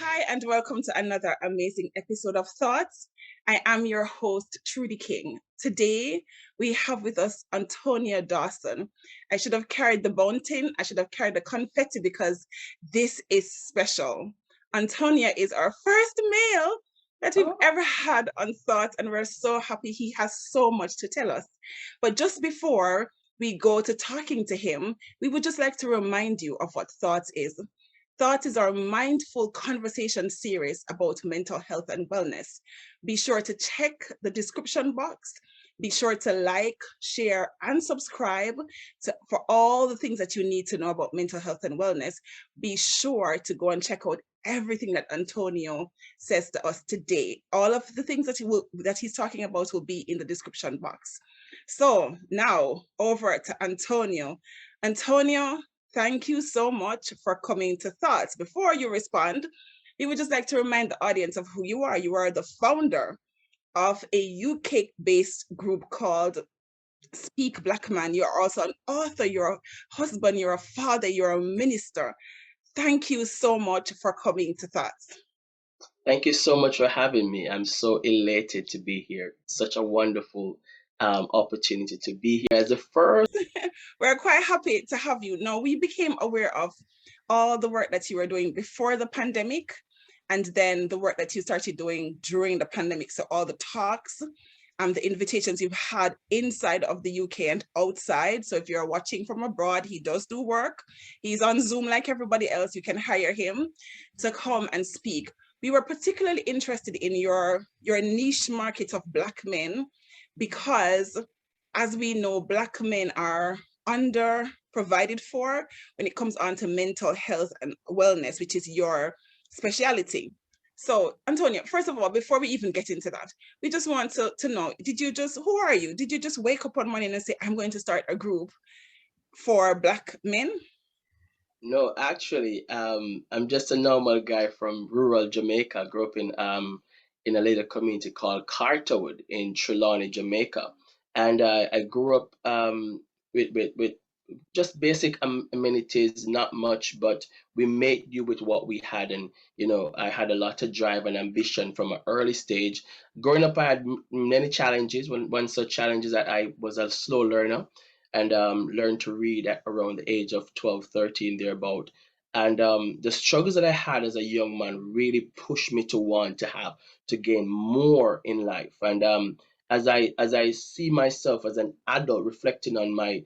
Hi, and welcome to another amazing episode of Thoughts. I am your host, Trudy King. Today, we have with us Ontonio Dawson. I should have carried the bunting, I should have carried the confetti because this is special. Antonio is our first male that we've ever had on Thoughts, and we're so happy he has so much to tell us. But just before we go to talking to him, we would just like to remind you of what Thoughts is. Thoughts is our mindful conversation series about mental health and wellness. Be sure to check the description box. Be sure to like, share, and subscribe for all the things that you need to know about mental health and wellness. Be sure to go and check out everything that Ontonio says to us today. All of the things that he's talking about will be in the description box. So now over to Ontonio. Ontonio, thank you so much for coming to Thoughts. Before you respond, we would just like to remind the audience of who you are. You are the founder of a UK-based group called Speak Black Man. You're also an author, you're a husband, you're a father, you're a minister. Thank you so much for coming to Thoughts. Thank you so much for having me. I'm so elated to be here. Such a wonderful opportunity to be here as the first. We're quite happy to have you. Now, we became aware of all the work that you were doing before the pandemic, and then the work that you started doing during the pandemic. So all the talks, the invitations you've had inside of the UK and outside. So if you're watching from abroad, he does do work. He's on Zoom like everybody else. You can hire him to come and speak. We were particularly interested in your niche market of Black men because, as we know, Black men are under provided for when it comes on to mental health and wellness, which is your specialty. So, Antonio, first of all, before we even get into that, we just want to know, who are you? Did you just wake up one morning and say, I'm going to start a group for Black men? No, actually, I'm just a normal guy from rural Jamaica. Grew up in a little community called Carterwood in Trelawney, Jamaica, and I grew up with just basic amenities, not much, but we made do with what we had. And, I had a lot of drive and ambition from an early stage. Growing up, I had many challenges. One such challenge is that I was a slow learner and learned to read at around the age of 12, 13, thereabout. And the struggles that I had as a young man really pushed me to want to gain more in life. And as I see myself as an adult reflecting on my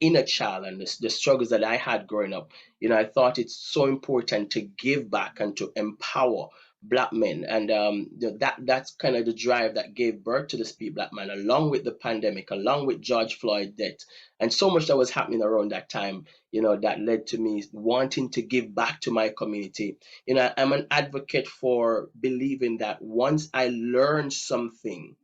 inner child and the struggles that I had growing up, I thought it's so important to give back and to empower Black men, and that's kind of the drive that gave birth to the Speak Black Man, along with the pandemic, along with George Floyd death, and so much that was happening around that time. That led to me wanting to give back to my community. I'm an advocate for believing that once I learn something,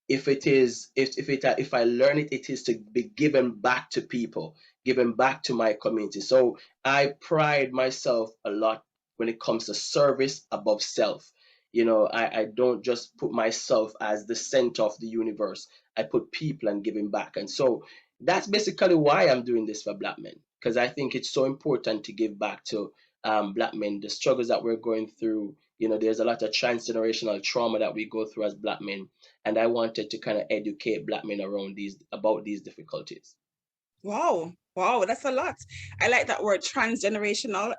if I learn it, it is to be given back to people, given back to my community. So I pride myself a lot when it comes to service above self. I don't just put myself as the center of the universe. I put people and giving back. And so that's basically why I'm doing this for Black men, because I think it's so important to give back to Black men. The struggles that we're going through, there's a lot of transgenerational trauma that we go through as Black men, and I wanted to kind of educate Black men about these difficulties. Wow. Wow, that's a lot. I like that word, transgenerational.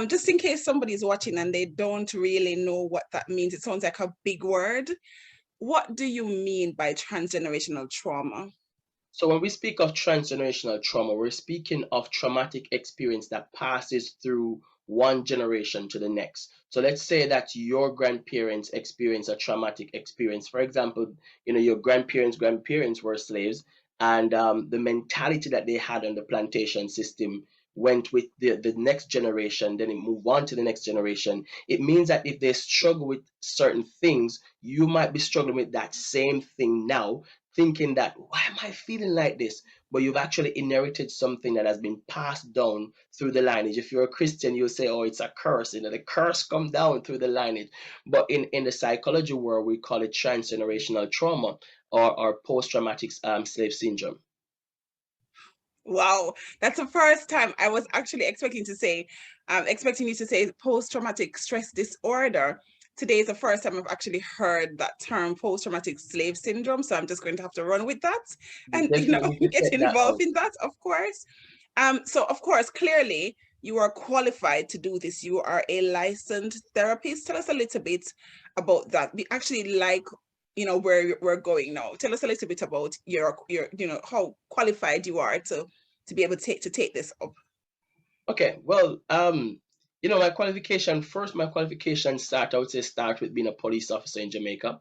Just in case somebody's watching and they don't really know what that means, it sounds like a big word. What do you mean by transgenerational trauma? So when we speak of transgenerational trauma, we're speaking of traumatic experience that passes through one generation to the next. So let's say that your grandparents experienced a traumatic experience. For example, your grandparents were slaves, and the mentality that they had on the plantation system went with the next generation, then it moved on to the next generation. It means that if they struggle with certain things, you might be struggling with that same thing now, thinking that, why am I feeling like this? But you've actually inherited something that has been passed down through the lineage. If you're a Christian, you'll say, oh, it's a curse. The curse come down through the lineage. But in the psychology world, we call it transgenerational trauma or post-traumatic slave syndrome. Wow, that's the first time. I was actually expecting you to say post-traumatic stress disorder. Today is the first time I've actually heard that term, post-traumatic slave syndrome. So I'm just going to have to run with that You and, definitely need to get check that involved out. in that, of course. So of course, clearly you are qualified to do this. You are a licensed therapist. Tell us a little bit about that. We actually like, where we're going now. Tell us a little bit about your how qualified you are to be able to take this up. Okay, well, my qualification, first, my qualification I would say start with being a police officer in Jamaica.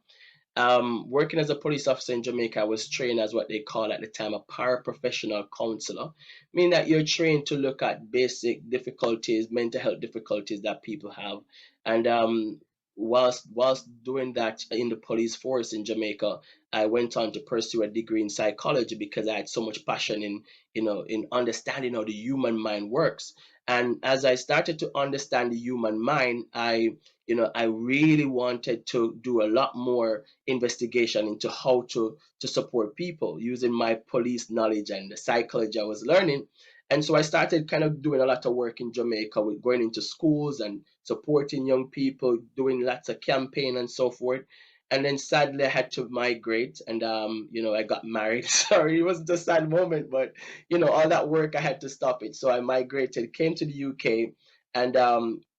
Working as a police officer in Jamaica, I was trained as what they call at the time a paraprofessional counselor, meaning that you're trained to look at basic difficulties, mental health difficulties that people have. And whilst doing that in the police force in Jamaica, I went on to pursue a degree in psychology because I had so much passion in understanding how the human mind works. And as I started to understand the human mind, I really wanted to do a lot more investigation into how to support people using my police knowledge and the psychology I was learning. And so I started kind of doing a lot of work in Jamaica with going into schools and supporting young people, doing lots of campaign and so forth. And then sadly I had to migrate and I got married. Sorry, it wasn't a sad moment, but all that work I had to stop it. So I migrated, came to the UK, and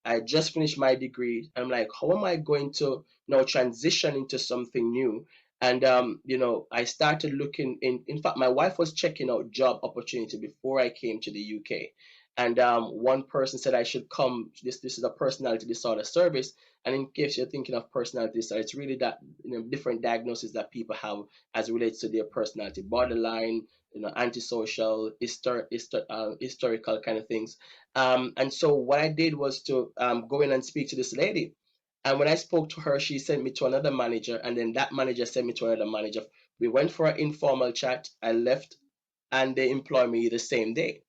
I just finished my degree. I'm like, how am I going to now transition into something new? And I started looking in fact, my wife was checking out job opportunity before I came to the UK. And one person said I should come. This is a personality disorder service. And in case you're thinking of personality disorder, it's really that different diagnoses that people have as relates to their personality, borderline, antisocial, historical kind of things. And so what I did was to go in and speak to this lady. And when I spoke to her, she sent me to another manager, and then that manager sent me to another manager. We went for an informal chat. I left, and they employed me the same day.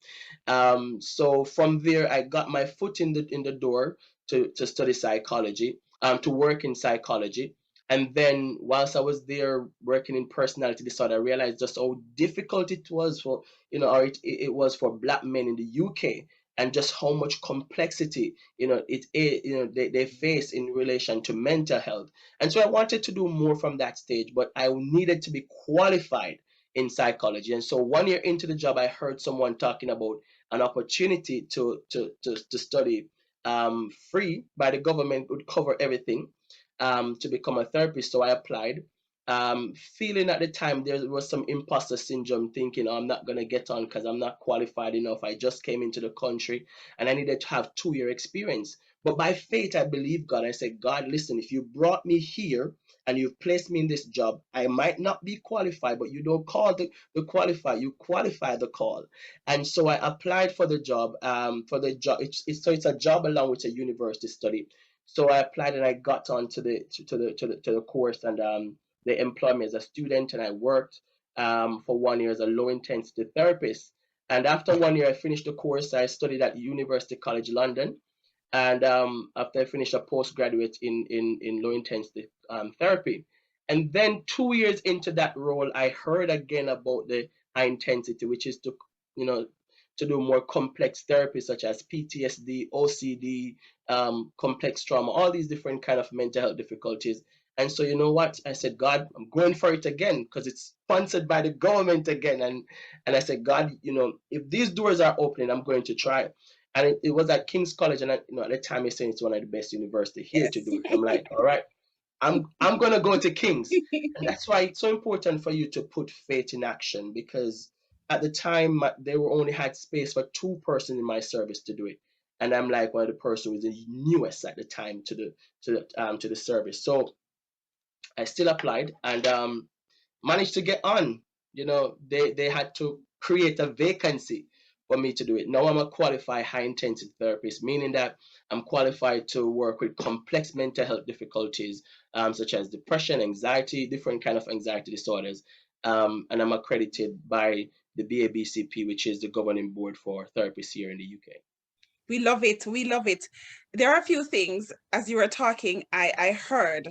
So from there, I got my foot in the door to study psychology, to work in psychology. And then whilst I was there working in personality disorder, I realized just how difficult it was for, or it was for black men in the UK, and just how much complexity, they face in relation to mental health. And so I wanted to do more from that stage, but I needed to be qualified in psychology. And so 1 year into the job, I heard someone talking about an opportunity to study free by the government, would cover everything, to become a therapist. So I applied, feeling at the time there was some imposter syndrome, thinking, oh, I'm not going to get on because I'm not qualified enough. I just came into the country and I needed to have 2 year experience. But by faith, I believe God. I said, God, listen, if you brought me here and you've placed me in this job, I might not be qualified, but you don't call the qualify, you qualify the call. And so I applied for the job. It's a job along with a university study. So I applied and I got on to the course, and they employed me as a student, and I worked for 1 year as a low intensity therapist. And after 1 year, I finished the course. I studied at University College London, and after I finished a postgraduate in low intensity therapy. And then 2 years into that role, I heard again about the high intensity, which is you know to do more complex therapy such as PTSD, OCD, complex trauma, all these different kind of mental health difficulties. And so you know what? I said, God, I'm going for it again because it's sponsored by the government again. And I said, God, if these doors are opening, I'm going to try. And it was at King's College, and at the time he's saying it's one of the best university here to Yes. do it. I'm like, all right, I'm gonna go to King's, and that's why it's so important for you to put faith in action, because at the time they were only had space for 2 persons in my service to do it, and I'm like one of the person who was the newest at the time to the service. So I still applied and managed to get on. They had to create a vacancy for me to do it. Now I'm a qualified high intensity therapist, meaning that I'm qualified to work with complex mental health difficulties, such as depression, anxiety, different kind of anxiety disorders. And I'm accredited by the BABCP, which is the governing board for therapists here in the UK. We love it. We love it. There are a few things as you were talking. I heard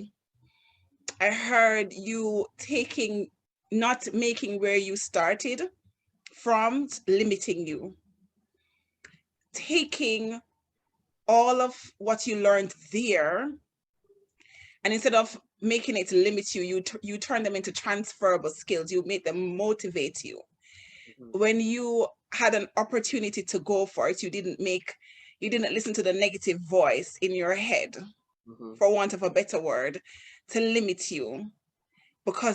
you taking, not making where you started from limiting you, taking all of what you learned there, and instead of making it limit you, you turn them into transferable skills. You make them motivate you. Mm-hmm. When you had an opportunity to go for it, you didn't listen to the negative voice in your head, Mm-hmm. for want of a better word, to limit you.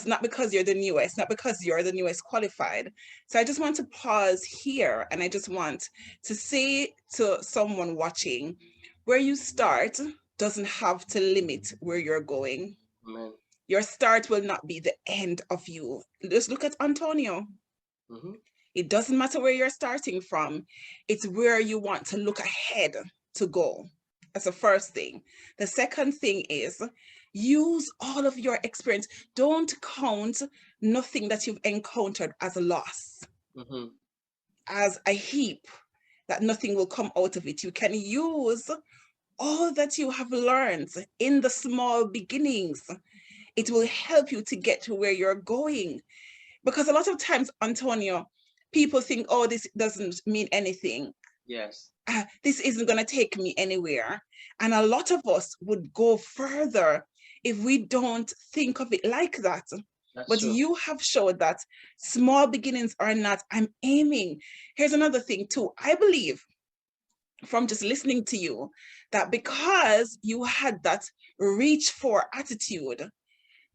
Not because you're the newest, not because you're the newest qualified. So I just want to pause here, and I just want to say to someone watching, where you start doesn't have to limit where you're going. Amen. Your start will not be the end of you. Just look at Ontonio. Mm-hmm. It doesn't matter where you're starting from, it's where you want to look ahead to go. That's the first thing. The second thing is, use all of your experience. Don't count nothing that you've encountered as a loss, Mm-hmm. as a heap that nothing will come out of it. You can use all that you have learned in the small beginnings. It will help you to get to where you're going. Because a lot of times, Antonio, people think, oh, this doesn't mean anything. Yes. This isn't going to take me anywhere. And a lot of us would go further if we don't think of it like that. That's But true. you have showed that small beginnings are not, I'm aiming. Here's another thing, too. I believe from just listening to you that because you had that reach for attitude,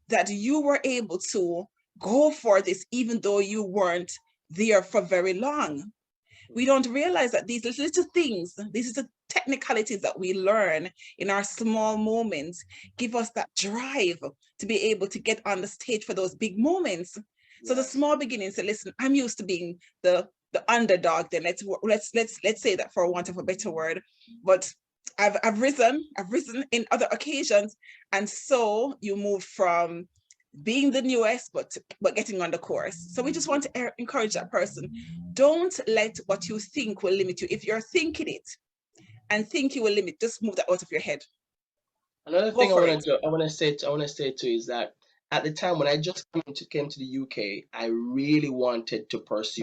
that you were able to go for this even though you weren't there for very long. We don't realize that these little things, these are the technicalities that we learn in our small moments, give us that drive to be able to get on the stage for those big moments. So the Yes. small beginnings, say, listen, I'm used to being the underdog. Then let's say that, for want of a better word, but I've risen in other occasions, and so you move from being the newest, but getting on the course. So we just want to encourage that person. Don't let what you think will limit you. If you're thinking it and think you will limit, just move that out of your head. Another Go thing for it. I want to say too is that at the time when I just came to the UK, I really wanted to pursue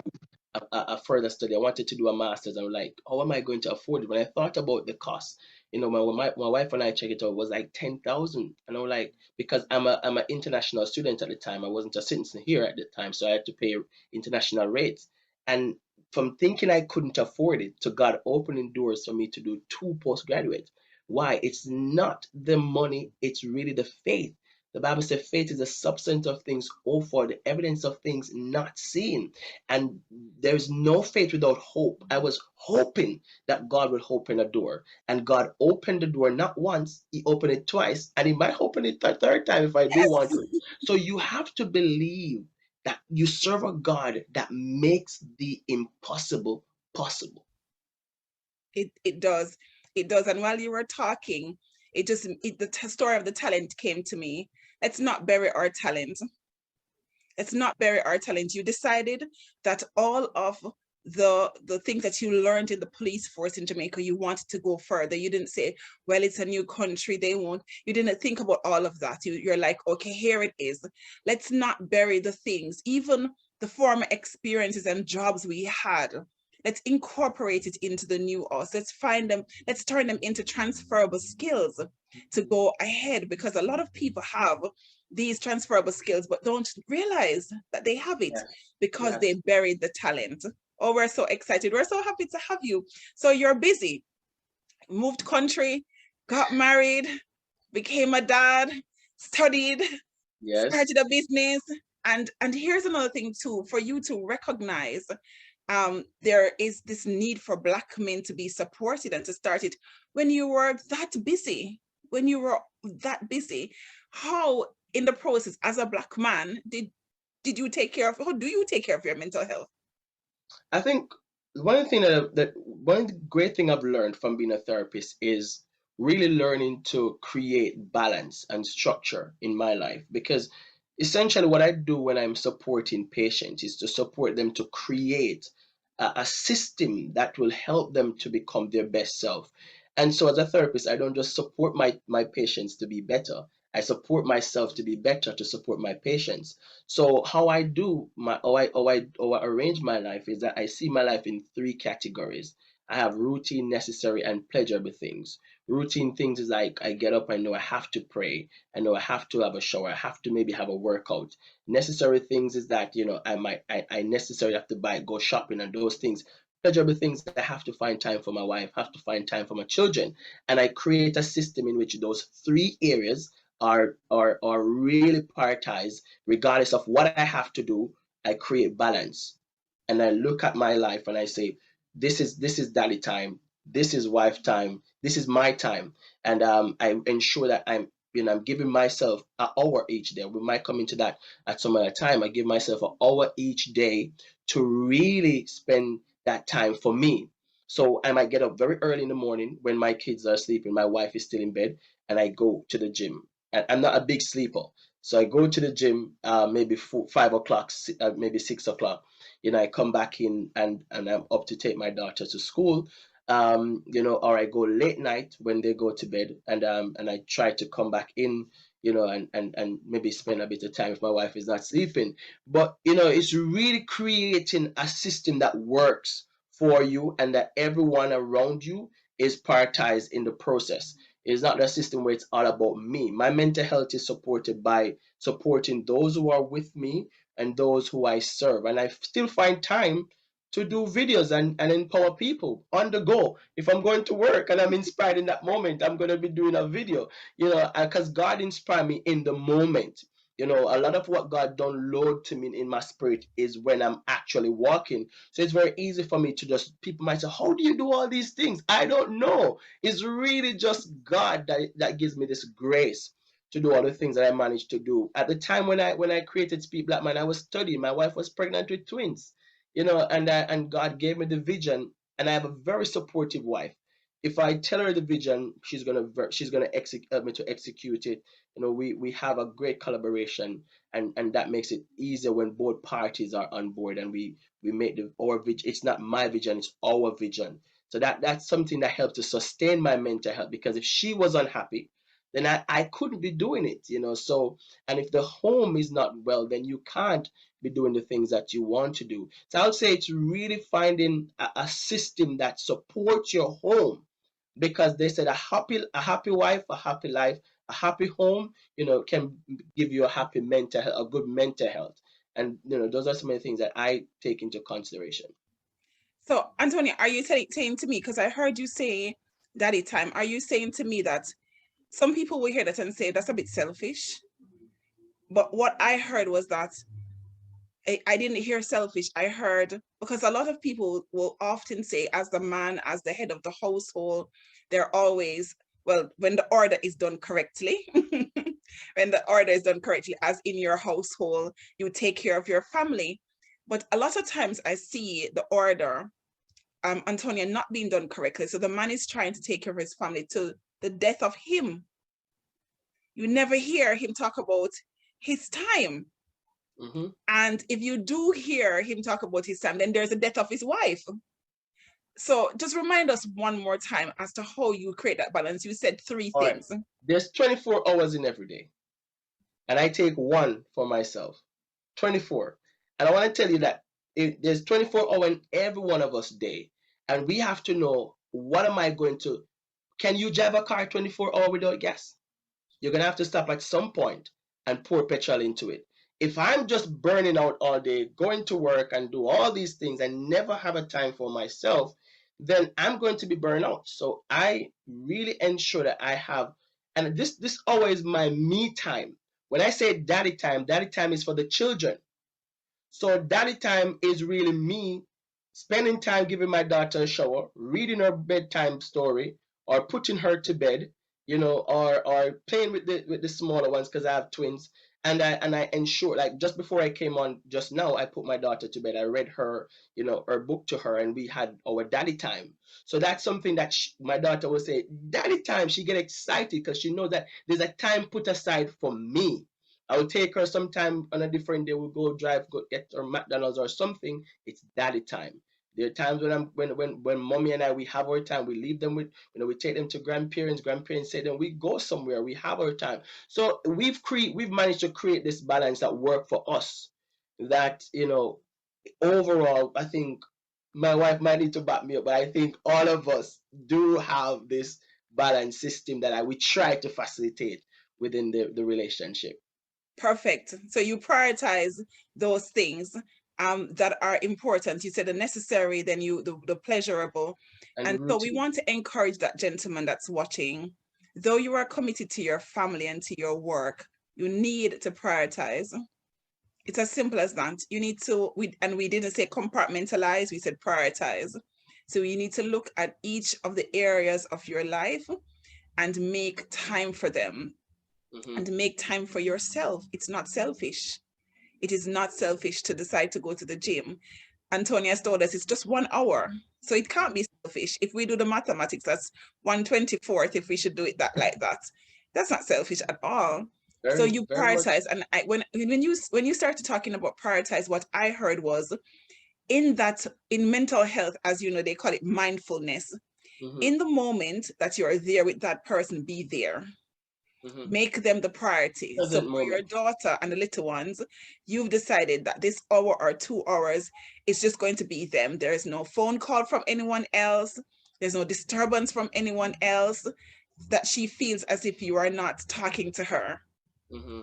a further study. I wanted to do a master's. I was like, how am I going to afford it? When I thought about the cost, you know, when my wife and I checked it out, it was like 10,000. And I was like, because I'm an international student at the time, I wasn't a citizen here at the time, so I had to pay international rates. And from thinking I couldn't afford it to God opening doors for me to do two postgraduate. Why? It's not the money, it's really the faith. The Bible says faith is the substance of things hoped for, the evidence of things not seen. And there's no faith without hope. I was hoping that God would open a door. And God opened the door not once, He opened it twice, and He might open it a third time if I do want Yes, to. So you have to believe that you serve a God that makes the impossible possible. it does. It does. And while you were talking, the story of the talent came to me. Let's not bury our talent. Let's not bury our talent. You decided that all of the things that you learned in the police force in Jamaica, you wanted to go further. You didn't say, well, it's a new country, they won't. You didn't think about all of that. You're like, okay, here it is. Let's not bury the things, even the former experiences and jobs we had. Let's incorporate it into the new us. Let's find them, let's turn them into transferable skills to go ahead, because a lot of people have these transferable skills but don't realize that they have it Yes. because they Yes. buried the talent. Oh, we're so excited. We're so happy to have you. So you're busy, moved country, got married, became a dad, studied, Yes. started a business. And here's another thing too, for you to recognize, there is this need for Black men to be supported and to start it when you were that busy. When you were that busy, how in the process as a Black man did you take care of, how do you take care of your mental health? I think one of the thing that one of the great thing I've learned from being a therapist is really learning to create balance and structure in my life, because essentially what I do when I'm supporting patients is to support them to create a system that will help them to become their best self. And so as a therapist, I don't just support my patients to be better. I support myself to be better, to support my patients. So how I do my how I arrange my life is that I see my life in three categories. I have routine, necessary, and pleasurable things. Routine things is like I get up, I know I have to pray, I know I have to have a shower, I have to maybe have a workout. Necessary things is that I necessarily have to buy, go shopping, and those things. Pleasurable things, I have to find time for my wife, have to find time for my children, and I create a system in which those three areas are really prioritized. Regardless of what I have to do, I create balance, and I look at my life and I say, this is daddy time, this is wife time, this is my time, and I ensure that I'm giving myself an hour each day. We might come into that at some other time. I give myself an hour each day to really spend that time for me. So I might get up very early in the morning when my kids are sleeping, my wife is still in bed, and I go to the gym. And I'm not a big sleeper, so I go to the gym maybe 5 o'clock, maybe 6 o'clock. I come back in and I'm up to take my daughter to school. Or I go late night when they go to bed, and I try to come back in, and maybe spend a bit of time if my wife is not sleeping. But it's really creating a system that works for you and that everyone around you is prioritized in the process. It's not a system where it's all about me. My mental health is supported by supporting those who are with me and those who I serve. And I still find time to do videos and empower people on the go. If I'm going to work and I'm inspired in that moment, I'm going to be doing a video, because God inspired me in the moment. A lot of what God download to me in my spirit is when I'm actually walking. So it's very easy for me to just, people might say, how do you do all these things? I don't know. It's really just God that gives me this grace to do all the things that I managed to do. At the time when I created Speak Black Man, I was studying. My wife was pregnant with twins, and God gave me the vision, and I have a very supportive wife. If I tell her the vision, she's gonna help me to execute it. We have a great collaboration, and that makes it easier when both parties are on board, and we make our vision. It's not my vision, it's our vision. So that's something that helped to sustain my mental health, because if she was unhappy, then I couldn't be doing it. So, and if the home is not well, then you can't be doing the things that you want to do. So I would say it's really finding a system that supports your home, because they said a happy wife, a happy life, a happy home, can give you a happy mental health, a good mental health. And those are some of the things that I take into consideration. So, Antonia, are you saying to me, because I heard you say daddy time, are you saying to me that some people will hear that and say that's a bit selfish? But what I heard was that I didn't hear selfish. I heard, because a lot of people will often say, as the man, as the head of the household, they're always, well, when the order is done correctly, when the order is done correctly, as in your household, you take care of your family. But a lot of times I see the order, Antonia, not being done correctly. So the man is trying to take care of his family to the death of him. You never hear him talk about his time. Mm-hmm. And if you do hear him talk about his time, then there's the death of his wife. So just remind us one more time as to how you create that balance. You said three All right. things. There's 24 hours in every day, and I take one for myself. 24. And I want to tell you that there's 24 hours in every one of us day, and we have to know, what am I going to? Can you drive a car 24 hours without gas? You're gonna have to stop at some point and pour petrol into it. If I'm just burning out all day, going to work and do all these things and never have a time for myself, then I'm going to be burned out. So I really ensure that I have, and this always my me time. When I say daddy time is for the children. So daddy time is really me spending time giving my daughter a shower, reading her bedtime story, or putting her to bed, or playing with the smaller ones, because I have twins. And I ensure, like, just before I came on just now, I put my daughter to bed. I read her, her book to her, and we had our daddy time. So that's something that my daughter will say, daddy time. She get excited because she knows that there's a time put aside for me. I will take her sometime on a different day. We'll go drive, go get her McDonald's or something. It's daddy time. There are times when mommy and I, we have our time. We leave them with, we take them to grandparents. Grandparents say then we go somewhere. We have our time. So we've managed to create this balance that work for us. That overall, I think my wife might need to back me up, but I think all of us do have this balance system that we try to facilitate within the relationship. Perfect. So you prioritize those things that are important. You said the necessary, then the pleasurable. And the And so we routine. want to encourage that gentleman that's watching, though you are committed to your family and to your work, you need to prioritize. It's as simple as that. You need to, we didn't say compartmentalize, we said prioritize. So you need to look at each of the areas of your life and make time for them and make time for yourself. It's not selfish. It is not selfish to decide to go to the gym. Antonia has told us it's just 1 hour. So it can't be selfish. If we do the mathematics, that's 1/24th if we should do it that like that. That's not selfish at all. So Very, you very much. prioritize. And when you started talking about prioritize, what I heard was in mental health, as you know, they call it mindfulness. In the moment that you're there with that person, be there. Make them the priority. So Present for your moment. daughter and the little ones, you've decided that this hour or 2 hours is just going to be them. There is no phone call from anyone else. There's no disturbance from anyone else, that she feels as if you are not talking to her.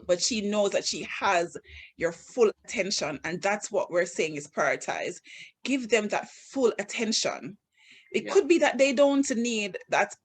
But she knows that she has your full attention. And that's what we're saying is prioritize. Give them that full attention. It Yeah. could be that they don't need that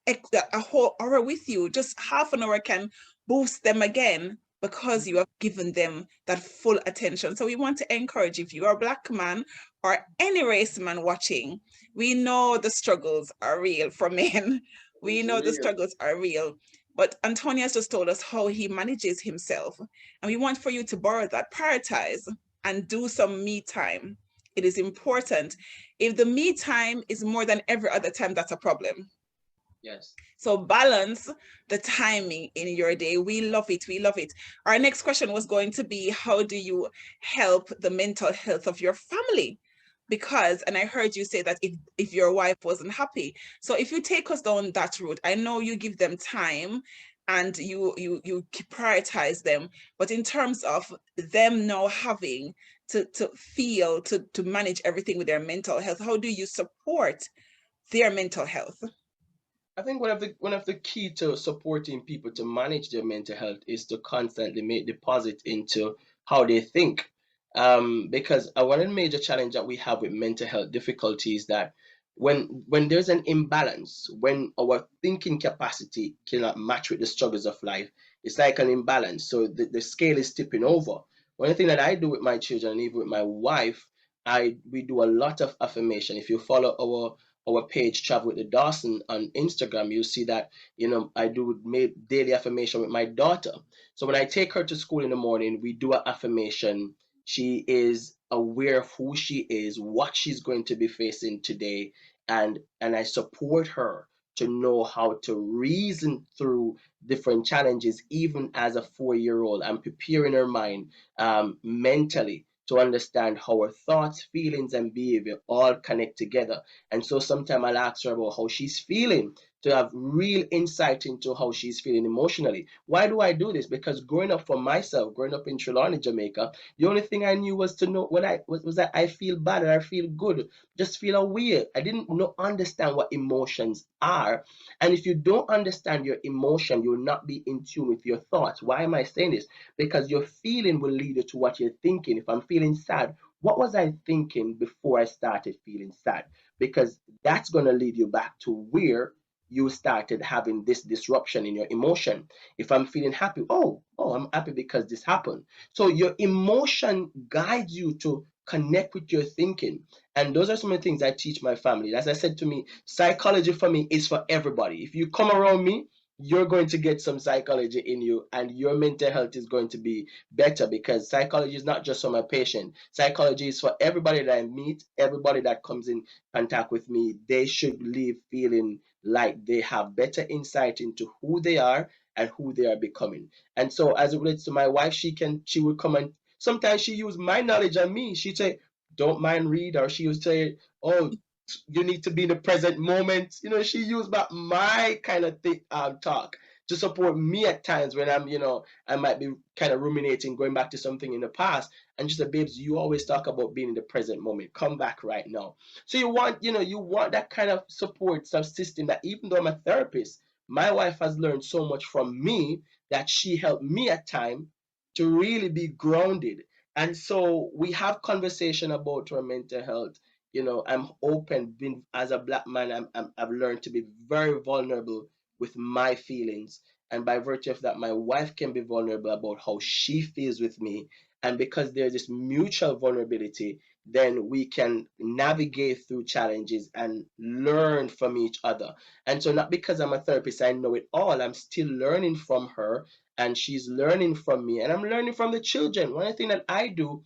a whole hour with you. Just half an hour can boost them again because you have given them that full attention. So we want to encourage, if you are a Black man or any race man watching, we know the struggles are real for men. We It's know the real. struggles are real. But Antonio has just told us how he manages himself. And we want for you to borrow that, prioritize, and do some me time. It is important. If the me time is more than every other time, that's a problem. Yes. So balance the timing in your day. We love it. We love it. Our next question was going to be, how do you help the mental health of your family? Because, and I heard you say that if your wife wasn't happy. So if you take us down that route, I know you give them time and you prioritize them, but in terms of them now having to feel to manage everything with their mental health, how do you support their mental health? I think one of the key to supporting people to manage their mental health is to constantly make deposit into how they think. Because one of the major challenge that we have with mental health difficulties that when there's an imbalance, when our thinking capacity cannot match with the struggles of life, it's like an imbalance. So the scale is tipping over. One thing that I do with my children and even with my wife, we do a lot of affirmation. If you follow our page Travel with the Dawson on Instagram, you see that I do make daily affirmation with my daughter. So when I take her to school in the morning, we do an affirmation. She is aware of who she is, what she's going to be facing today, and I support her to know how to reason through different challenges, even as a 4 year old. I'm preparing her mind mentally to understand how her thoughts, feelings, and behavior all connect together. And so sometimes I'll ask her about how she's feeling to have real insight into how she's feeling emotionally. Why do I do this? Because growing up for myself, growing up in Trelawney, Jamaica, the only thing I knew was to know what I was that I feel bad and I feel good, just feel aware. I didn't know understand what emotions are. And if you don't understand your emotion, you will not be in tune with your thoughts. Why am I saying this? Because your feeling will lead you to what you're thinking. If I'm feeling sad, what was I thinking before I started feeling sad? Because that's going to lead you back to where you started having this disruption in your emotion. If I'm feeling happy, I'm happy because this happened. So your emotion guides you to connect with your thinking. And those are some of the things I teach my family. As I said to me, psychology for me is for everybody. If you come around me, you're going to get some psychology in you and your mental health is going to be better, because psychology is not just for my patient. Psychology is for everybody that I meet, everybody that comes in contact with me. They should leave feeling like they have better insight into who they are and who they are becoming. And so as it relates to my wife, she would come and sometimes she use my knowledge on me. She say, don't mind read, or she would say, oh, you need to be in the present moment. She used my kind of talk to support me at times when I might be kind of ruminating, going back to something in the past. And she said, babes, you always talk about being in the present moment. Come back right now. So you want that kind of support system, that even though I'm a therapist, my wife has learned so much from me that she helped me at time to really be grounded. And so we have conversation about our mental health. I'm open. Being as a black man, I've learned to be very vulnerable with my feelings, and by virtue of that, my wife can be vulnerable about how she feels with me. And because there's this mutual vulnerability, then we can navigate through challenges and learn from each other. And so, not because I'm a therapist, I know it all. I'm still learning from her, and she's learning from me, and I'm learning from the children. One thing that I do,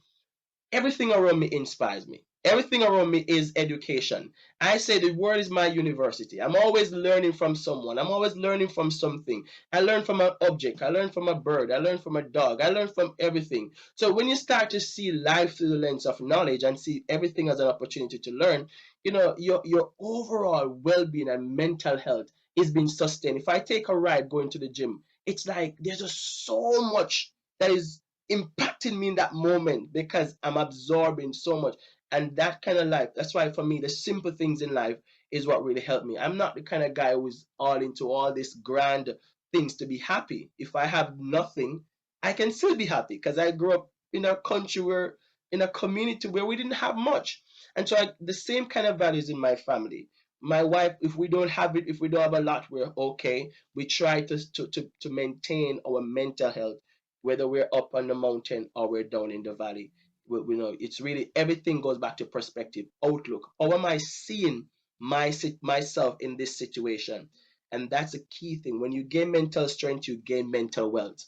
everything around me inspires me. Everything around me is education. I say the world is my university. I'm always learning from someone. I'm always learning from something. I learn from an object. I learn from a bird. I learn from a dog. I learn from everything. So when you start to see life through the lens of knowledge and see everything as an opportunity to learn, your overall well-being and mental health is being sustained. If I take a ride going to the gym, it's like there's just so much that is impacting me in that moment because I'm absorbing so much. And that kind of life, that's why for me, the simple things in life is what really helped me. I'm not the kind of guy who's all into all these grand things to be happy. If I have nothing, I can still be happy because I grew up in a country where, in a community where we didn't have much. And so the same kind of values in my family. My wife, if we don't have it, if we don't have a lot, we're okay. We try to maintain our mental health, whether we're up on the mountain or we're down in the valley. We know it's really, everything goes back to perspective, outlook. How am I seeing myself in this situation? And that's a key thing. When you gain mental strength, you gain mental wealth.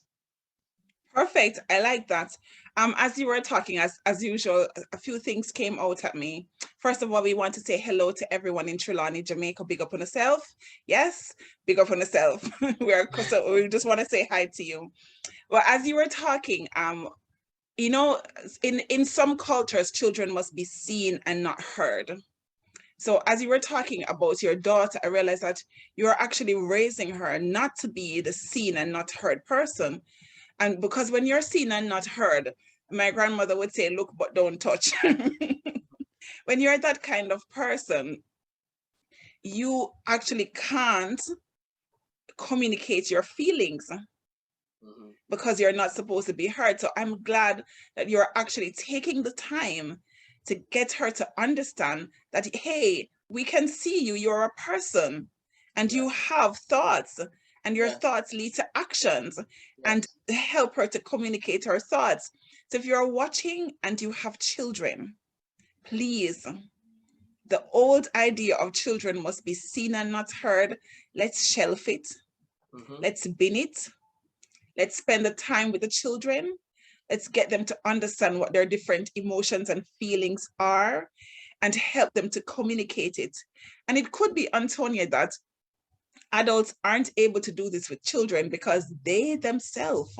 Perfect. I like that. As you were talking, as usual, a few things came out at me. First of all, we want to say hello to everyone in Trelawney, Jamaica. Big up on yourself. Yes, big up on yourself. We just want to say hi to you. Well, as you were talking, in some cultures, children must be seen and not heard. So as you were talking about your daughter, I realized that you're actually raising her not to be the seen and not heard person. And because when you're seen and not heard, my grandmother would say, look, but don't touch. When you're that kind of person, you actually can't communicate your feelings because you're not supposed to be heard. So I'm glad that you're actually taking the time to get her to understand that, hey, we can see you, you're a person, and you have thoughts, and your thoughts lead to actions, and help her to communicate her thoughts. So if you're watching and you have children, please, the old idea of children must be seen and not heard. Let's shelf it. Let's bin it. Let's spend the time with the children. Let's get them to understand what their different emotions and feelings are and help them to communicate it. And it could be, Ontonio, that adults aren't able to do this with children because they themselves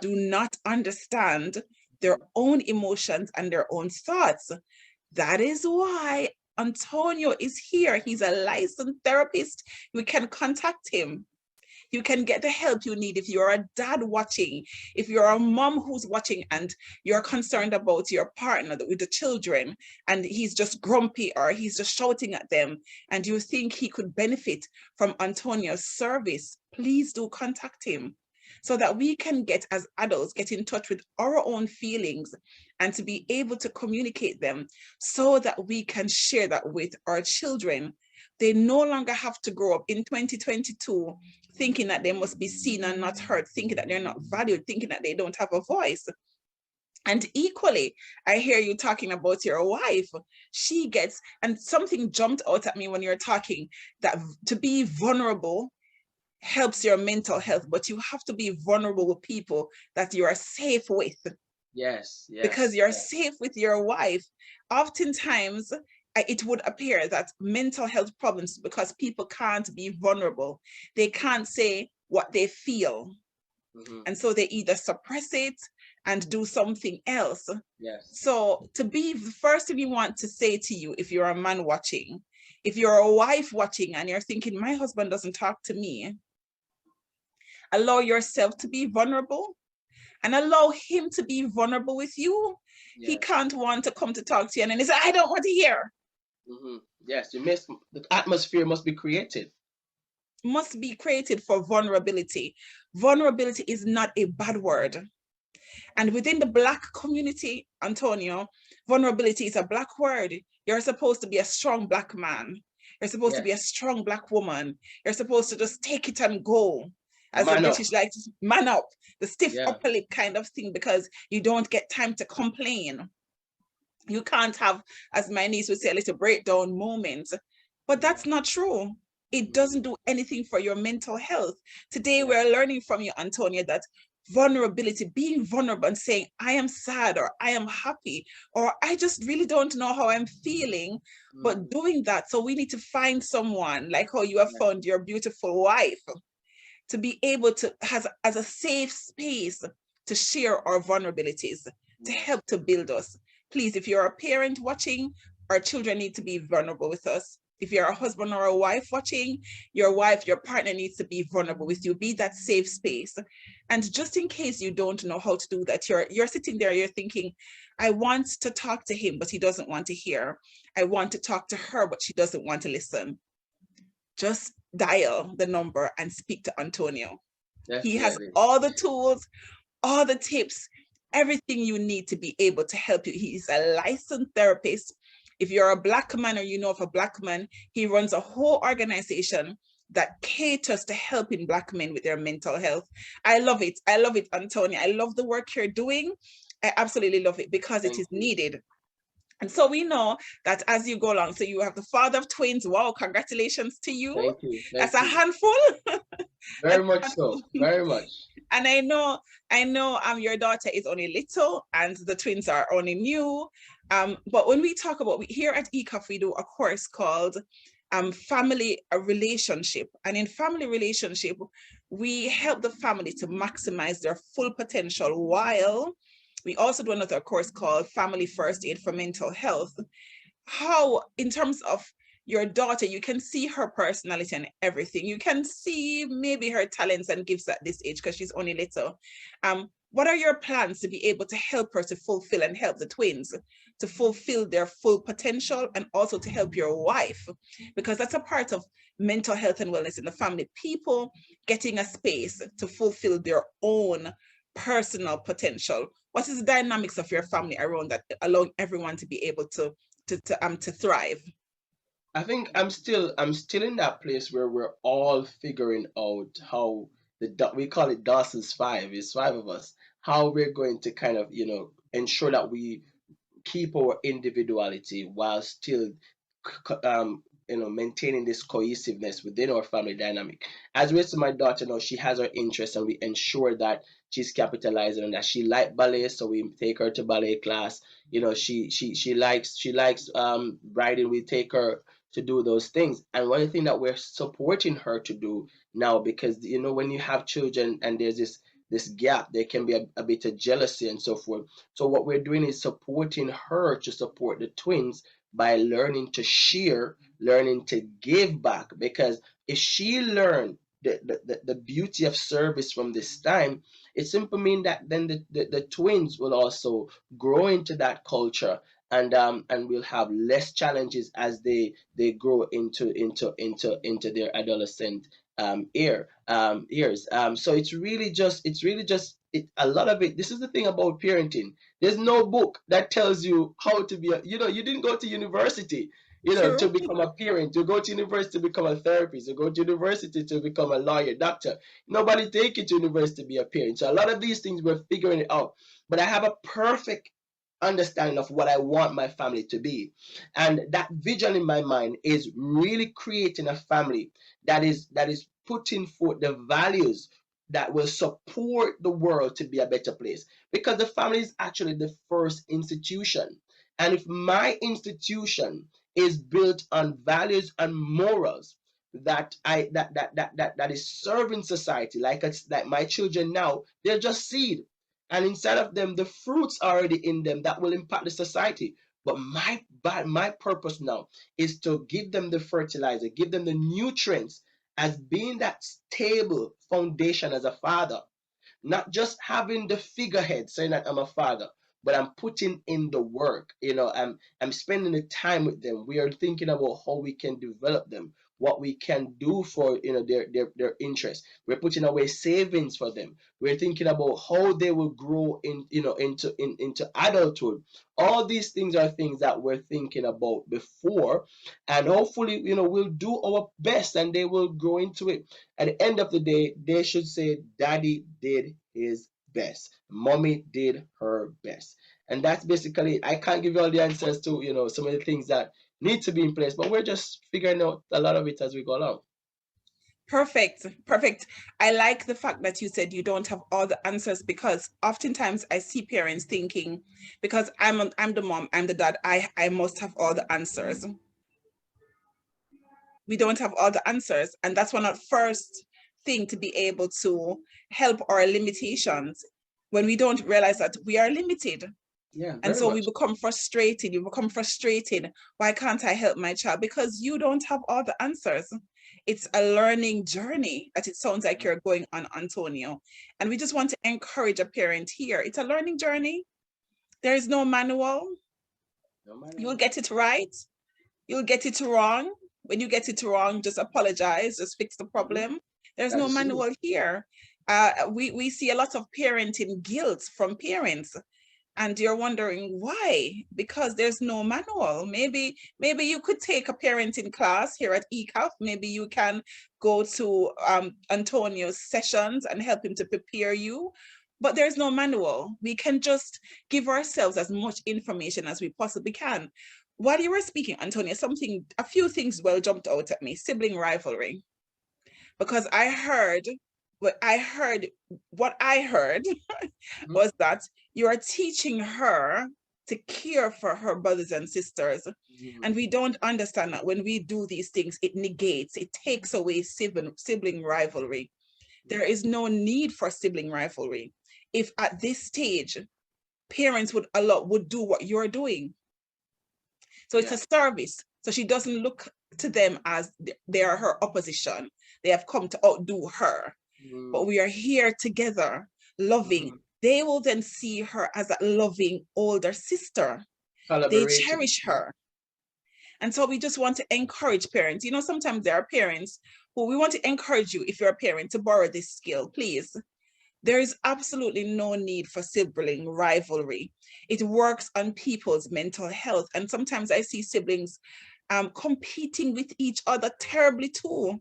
do not understand their own emotions and their own thoughts. That is why Ontonio is here. He's a licensed therapist. We can contact him. You can get the help you need if you're a dad watching, if you're a mom who's watching and you're concerned about your partner with the children and he's just grumpy or he's just shouting at them and you think he could benefit from Ontonio's service, please do contact him so that we can get, as adults, get in touch with our own feelings and to be able to communicate them so that we can share that with our children. They no longer have to grow up in 2022 thinking that they must be seen and not heard, thinking that they're not valued, thinking that they don't have a voice. And equally, I hear you talking about your wife. She gets, and something jumped out at me when you're talking, that to be vulnerable helps your mental health, but you have to be vulnerable with people that you are safe with. Yes. Because you're safe with your wife. Oftentimes, it would appear that mental health problems, because people can't be vulnerable, they can't say what they feel. And so they either suppress it and do something else. Yes. So to be the first thing you want to say to you, if you're a man watching, if you're a wife watching and you're thinking, my husband doesn't talk to me, allow yourself to be vulnerable and allow him to be vulnerable with you. He Yes. can't want to come to talk to you and then he said, I don't want to hear. Yes, the atmosphere must be created. Must be created for vulnerability. Vulnerability is not a bad word. And within the Black community, Antonio, vulnerability is a Black word. You're supposed to be a strong Black man. You're supposed to be a Yes. strong Black woman. You're supposed to just take it and go. As the Man up. British like to man up, the stiff Yeah. upper lip kind of thing, because you don't get time to complain. You can't have, as my niece would say, a little breakdown moment. But that's not true. It doesn't do anything for your mental health. Today, Yeah. we're learning from you, Antonia, that vulnerability, being vulnerable and saying, I am sad or I am happy or I just really don't know how I'm feeling, but doing that. So we need to find someone like how you have Yeah. found your beautiful wife to be able to, as a safe space to share our vulnerabilities, to Yes. help to build us. Please, if you're a parent watching, our children need to be vulnerable with us. If you're a husband or a wife watching, your wife, your partner needs to be vulnerable with you. Be that safe space. And just in case you don't know how to do that, you're sitting there, you're thinking, I want to talk to him, but he doesn't want to hear. I want to talk to her, but she doesn't want to listen. Just dial the number and speak to Antonio. He has Definitely. all the tools, all the tips, everything you need to be able to help you. He's a licensed therapist. If you're a Black man or you know of a Black man, he runs a whole organization that caters to helping Black men with their mental health. I love it. I love it, Antonio. I love the work you're doing. I absolutely love it because it Thank is you. needed. And so we know that as you go along, so you have the father of twins. Wow, congratulations to you. Thank you. That's Thank a you. handful. Very That's a much so. handful. Very much. And I know your daughter is only little and the twins are only new. But when we talk about here at ECAF, we do a course called family relationship. And in family relationship, we help the family to maximize their full potential while we also do another course called Family First Aid for Mental Health. How, in terms of your daughter, you can see her personality and everything. You can see maybe her talents and gifts at this age because she's only little. What are your plans to be able to help her to fulfill and help the twins to fulfill their full potential and also to help your wife? Because that's a part of mental health and wellness in the family. People getting a space to fulfill their own personal potential. What is the dynamics of your family around that, allowing everyone to be able to thrive? I think I'm still in that place where we're all figuring out how we call it Dawson's five. It's five of us. How we're going to kind of ensure that we keep our individuality while still maintaining this cohesiveness within our family dynamic. As with my daughter now, she has her interests and we ensure that she's capitalizing on that. She likes ballet, so we take her to ballet class. She likes writing, we take her to do those things. And one thing that we're supporting her to do now, because when you have children and there's this gap, there can be a bit of jealousy and so forth. So what we're doing is supporting her to support the twins by learning to share, learning to give back. Because if she learned the beauty of service from this time, it simply means that then the twins will also grow into that culture, and will have less challenges as they grow into their adolescent years. So it's really just a lot of it. This is the thing about parenting. There's no book that tells you how to be you didn't go to university to True. become a parent. You go to university to become a therapist. You go to university to become a lawyer, doctor. Nobody take you to university to be a parent. So a lot of these things we're figuring it out. But I have a perfect understanding of what I want my family to be. And that vision in my mind is really creating a family that is putting forth the values that will support the world to be a better place. Because the family is actually the first institution. And if my institution is built on values and morals that is serving society, like my children now, they're just seed. and inside of them the fruits are already in them that will impact the society. But my purpose now is to give them the fertilizer, give them the nutrients, as being that stable foundation as a father, not just having the figurehead saying that I'm a father, but I'm putting in the work. I'm spending the time with them. We are thinking about how we can develop them, what we can do for their interests. We're putting away savings for them. We're thinking about how they will grow into adulthood. All these things are things that we're thinking about before, and hopefully we'll do our best and they will grow into it. At the end of the day, they should say, Daddy did his best. Mommy did her best. And that's basically it. I can't give you all the answers to, some of the things that need to be in place, but we're just figuring out a lot of it as we go along. Perfect. Perfect. I like the fact that you said you don't have all the answers, because oftentimes I see parents thinking, because I'm the mom, I'm the dad, I must have all the answers. We don't have all the answers. And that's one of the first thing to be able to help our limitations, when we don't realize that we are limited. Yeah, and very so we much. become frustrated. You become frustrated. Why can't I help my child? Because you don't have all the answers. It's a learning journey that it sounds like you're going on, Ontonio. And we just want to encourage a parent here. It's a learning journey. There is no manual. No matter You'll what. get it right. You'll get it wrong. When you get it wrong, just apologize, just fix the problem. There's That no is it. manual here. We see a lot of parenting guilt from parents, and you're wondering why, because there's no manual. Maybe you could take a parenting class here at ECAF. Maybe you can go to Antonio's sessions and help him to prepare you, but there's no manual. We can just give ourselves as much information as we possibly can. While you were speaking, Antonio, a few things well jumped out at me. Sibling rivalry, because what I heard was that you are teaching her to care for her brothers and sisters. And we don't understand that when we do these things, it takes away sibling rivalry. There is no need for sibling rivalry. If at this stage, parents would do what you're doing. So it's a service. So she doesn't look to them as they are her opposition. They have come to outdo her. But we are here together, loving. They will then see her as a loving older sister. They Collaborating. cherish her. And so we just want to encourage parents. Sometimes there are parents who we want to encourage you, if you're a parent, to borrow this skill, please. There is absolutely no need for sibling rivalry. It works on people's mental health. And sometimes I see siblings competing with each other terribly too.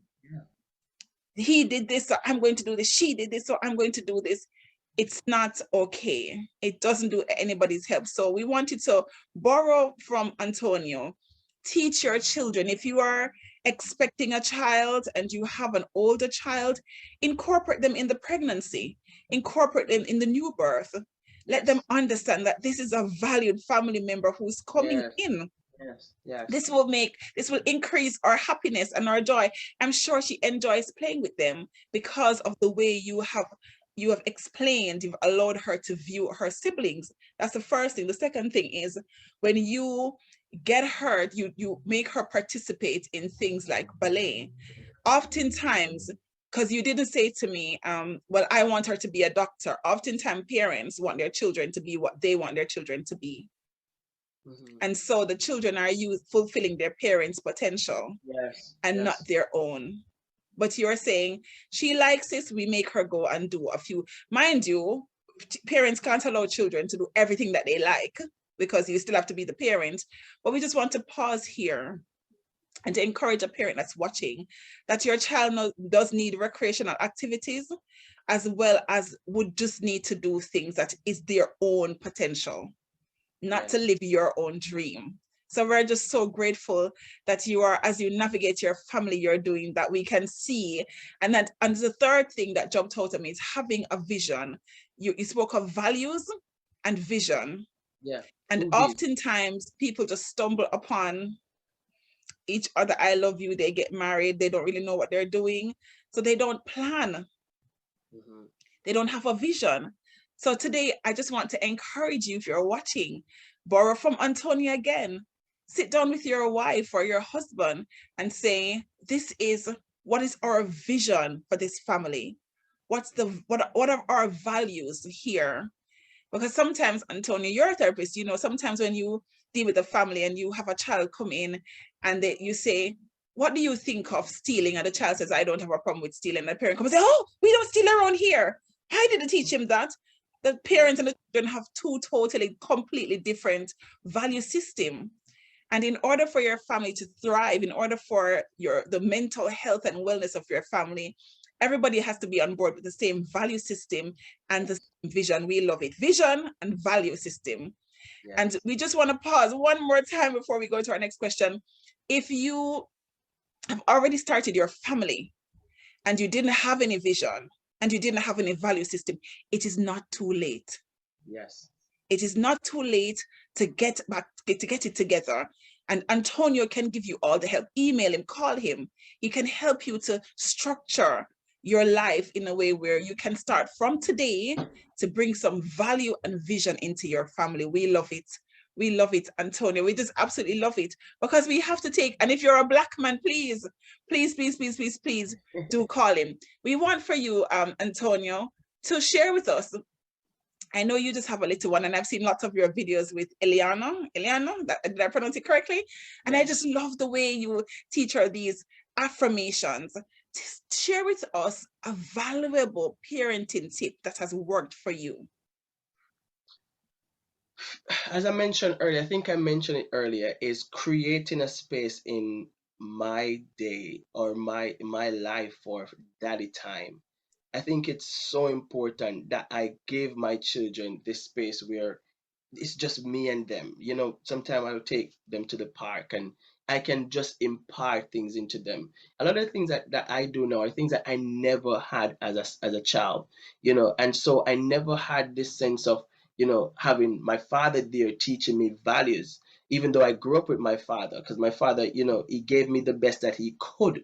He did this, so I'm going to do this. She did this, so I'm going to do this. It's not okay. It doesn't do anybody's help. So we wanted to borrow from Ontonio. Teach your children. If you are expecting a child and you have an older child, incorporate them in the pregnancy, incorporate them in the new birth. Let them understand that this is a valued family member who's coming in. This will increase our happiness and our joy. I'm sure she enjoys playing with them because of the way you have explained, you've allowed her to view her siblings. That's the first thing. The second thing is, when you get her, you make her participate in things like ballet. Oftentimes, because you didn't say to me, well, I want her to be a doctor. Oftentimes parents want their children to be what they want their children to be. And so the children are fulfilling their parents' potential and not their own. But you're saying, she likes this, we make her go and do a few. Mind you, parents can't allow children to do everything that they like, because you still have to be the parent. But we just want to pause here and to encourage a parent that's watching, that your child does need recreational activities, as well as would just need to do things that is their own potential, not to live your own dream. So we're just so grateful that you are, as you navigate your family, you're doing that, we can see. And the third thing that jumped out at me is having a vision. You spoke of values and vision. And oftentimes people just stumble upon each other. I love you, they get married, they don't really know what they're doing. So they don't plan. They don't have a vision. So today, I just want to encourage you, if you're watching, borrow from Ontonio again. Sit down with your wife or your husband and say, this is what is our vision for this family? What are our values here? Because sometimes, Antonio, you're a therapist, sometimes when you deal with a family and you have a child come in and you say, what do you think of stealing? And the child says, I don't have a problem with stealing. And the parent comes and say, oh, we don't steal around here. I didn't teach him that. The parents and the children have two totally, completely different value system. And in order for your family to thrive, in order for the mental health and wellness of your family, everybody has to be on board with the same value system and the same vision. We love it. Vision and value system. Yes. And we just want to pause one more time before we go to our next question. If you have already started your family and you didn't have any vision and you didn't have any value system, it is not too late. Yes. It is not too late to get it together. And Antonio can give you all the help. Email him, call him. He can help you to structure your life in a way where you can start from today to bring some value and vision into your family. We love it. We love it, Antonio. We just absolutely love it, because we have to take, and if you're a Black man, please do call him. We want for you, Antonio, to share with us. I know you just have a little one, and I've seen lots of your videos with Eliana. Did I pronounce it correctly? And I just love the way you teach her these affirmations. Just share with us a valuable parenting tip that has worked for you. As I mentioned earlier, I think I mentioned it earlier, is creating a space in my day or my life for daddy time. I think it's so important that I give my children this space where it's just me and them. Sometimes I'll take them to the park and I can just impart things into them. A lot of things that I do now are things that I never had as a child, and so I never had this sense of, having my father there teaching me values, even though I grew up with my father, because my father, he gave me the best that he could.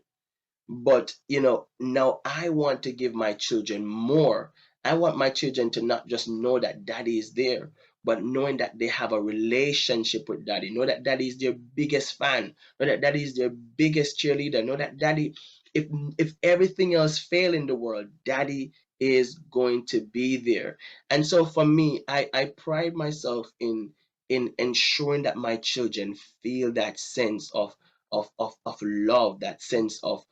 But now I want to give my children more. I want my children to not just know that daddy is there, but knowing that they have a relationship with daddy, know that daddy is their biggest fan, know that daddy is their biggest cheerleader, know that daddy, if everything else fail in the world, daddy is going to be there. And so for me, I pride myself in ensuring that my children feel that sense of love, that sense of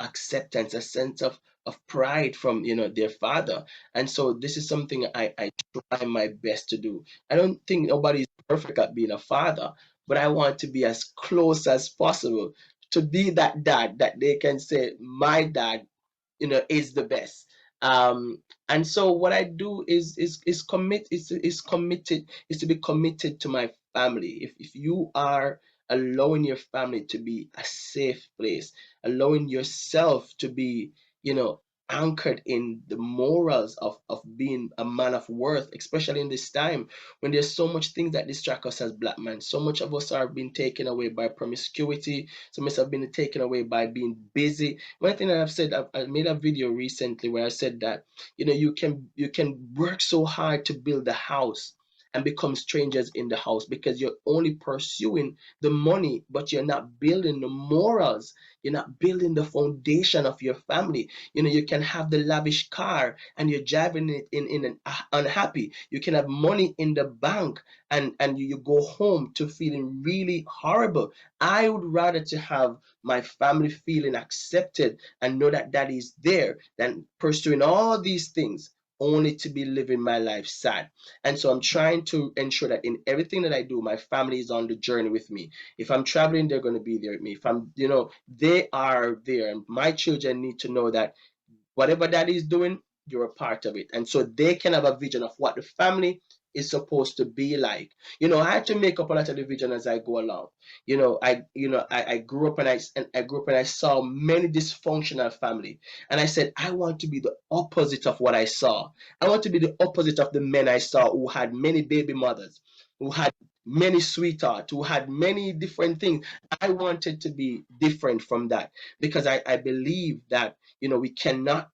acceptance, a sense of pride from their father. And so this is something I try my best to do. I don't think nobody is perfect at being a father, but I want to be as close as possible to be that dad that they can say, my dad, is the best. And so what I do is to be committed to my family. If you are allowing your family to be a safe place, allowing yourself to be, anchored in the morals of being a man of worth, especially in this time when there's so much things that distract us as black men. So much of us are being taken away by promiscuity. So much have been taken away by being busy. One thing that I've said, I made a video recently where I said that, you can work so hard to build a house and become strangers in the house because you're only pursuing the money, but you're not building the morals. You're not building the foundation of your family. You can have the lavish car and you're driving it in an unhappy. You can have money in the bank and you go home to feeling really horrible. I would rather to have my family feeling accepted and know that daddy is there than pursuing all these things only to be living my life sad. And so I'm trying to ensure that in everything that I do, my family is on the journey with me. If I'm traveling, they're going to be there with me. If I'm, they are there. And my children need to know that whatever daddy is doing, you're a part of it. And so they can have a vision of what the family is supposed to be like. I had to make up a lot of the vision as I go along. I grew up and I saw many dysfunctional family. And I said, I want to be the opposite of what I saw. I want to be the opposite of the men I saw who had many baby mothers, who had many sweethearts, who had many different things. I wanted to be different from that because I believe that we cannot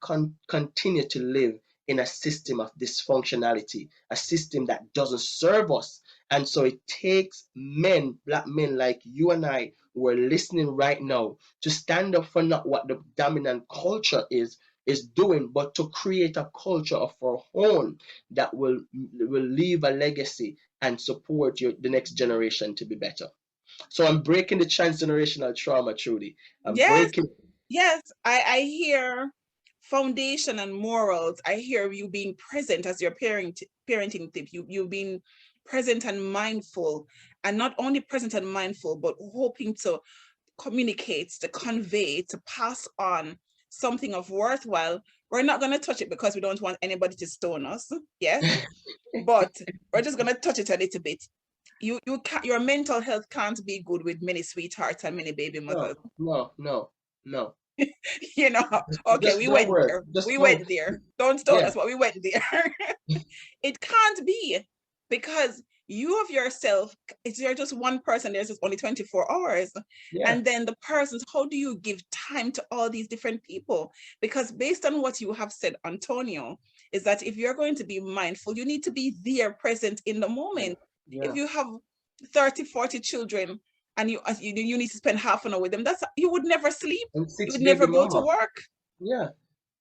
continue to live in a system of dysfunctionality, a system that doesn't serve us. And so it takes men, black men like you and I, who are listening right now, to stand up for not what the dominant culture is doing, but to create a culture of our own that will leave a legacy and support the next generation to be better. So I'm breaking the transgenerational trauma, Trudy. I'm Yes, breaking. yes. I hear foundation and morals. I hear you being present as your parenting tip. You being present and mindful, and not only present and mindful, but hoping to communicate, to convey, to pass on something of worthwhile. We're not going to touch it because we don't want anybody to stone us. Yes, but we're just going to touch it a little bit. You can't, your mental health can't be good with many sweethearts and many baby mothers. No. You know, okay, Just we don't went worry. there. Just We don't. went there. Don't stone Yeah. us, but we went there. It can't be, because you of yourself, it's you're just one person, there's just only 24 hours. Yeah. And then the persons, how do you give time to all these different people? Because based on what you have said, Antonio, is that if you're going to be mindful, you need to be there present in the moment. If Yeah. you have 30, 40 children, and you need to spend half an hour with them, that's, you would never sleep, And you six would baby never go to mama. work. Yeah.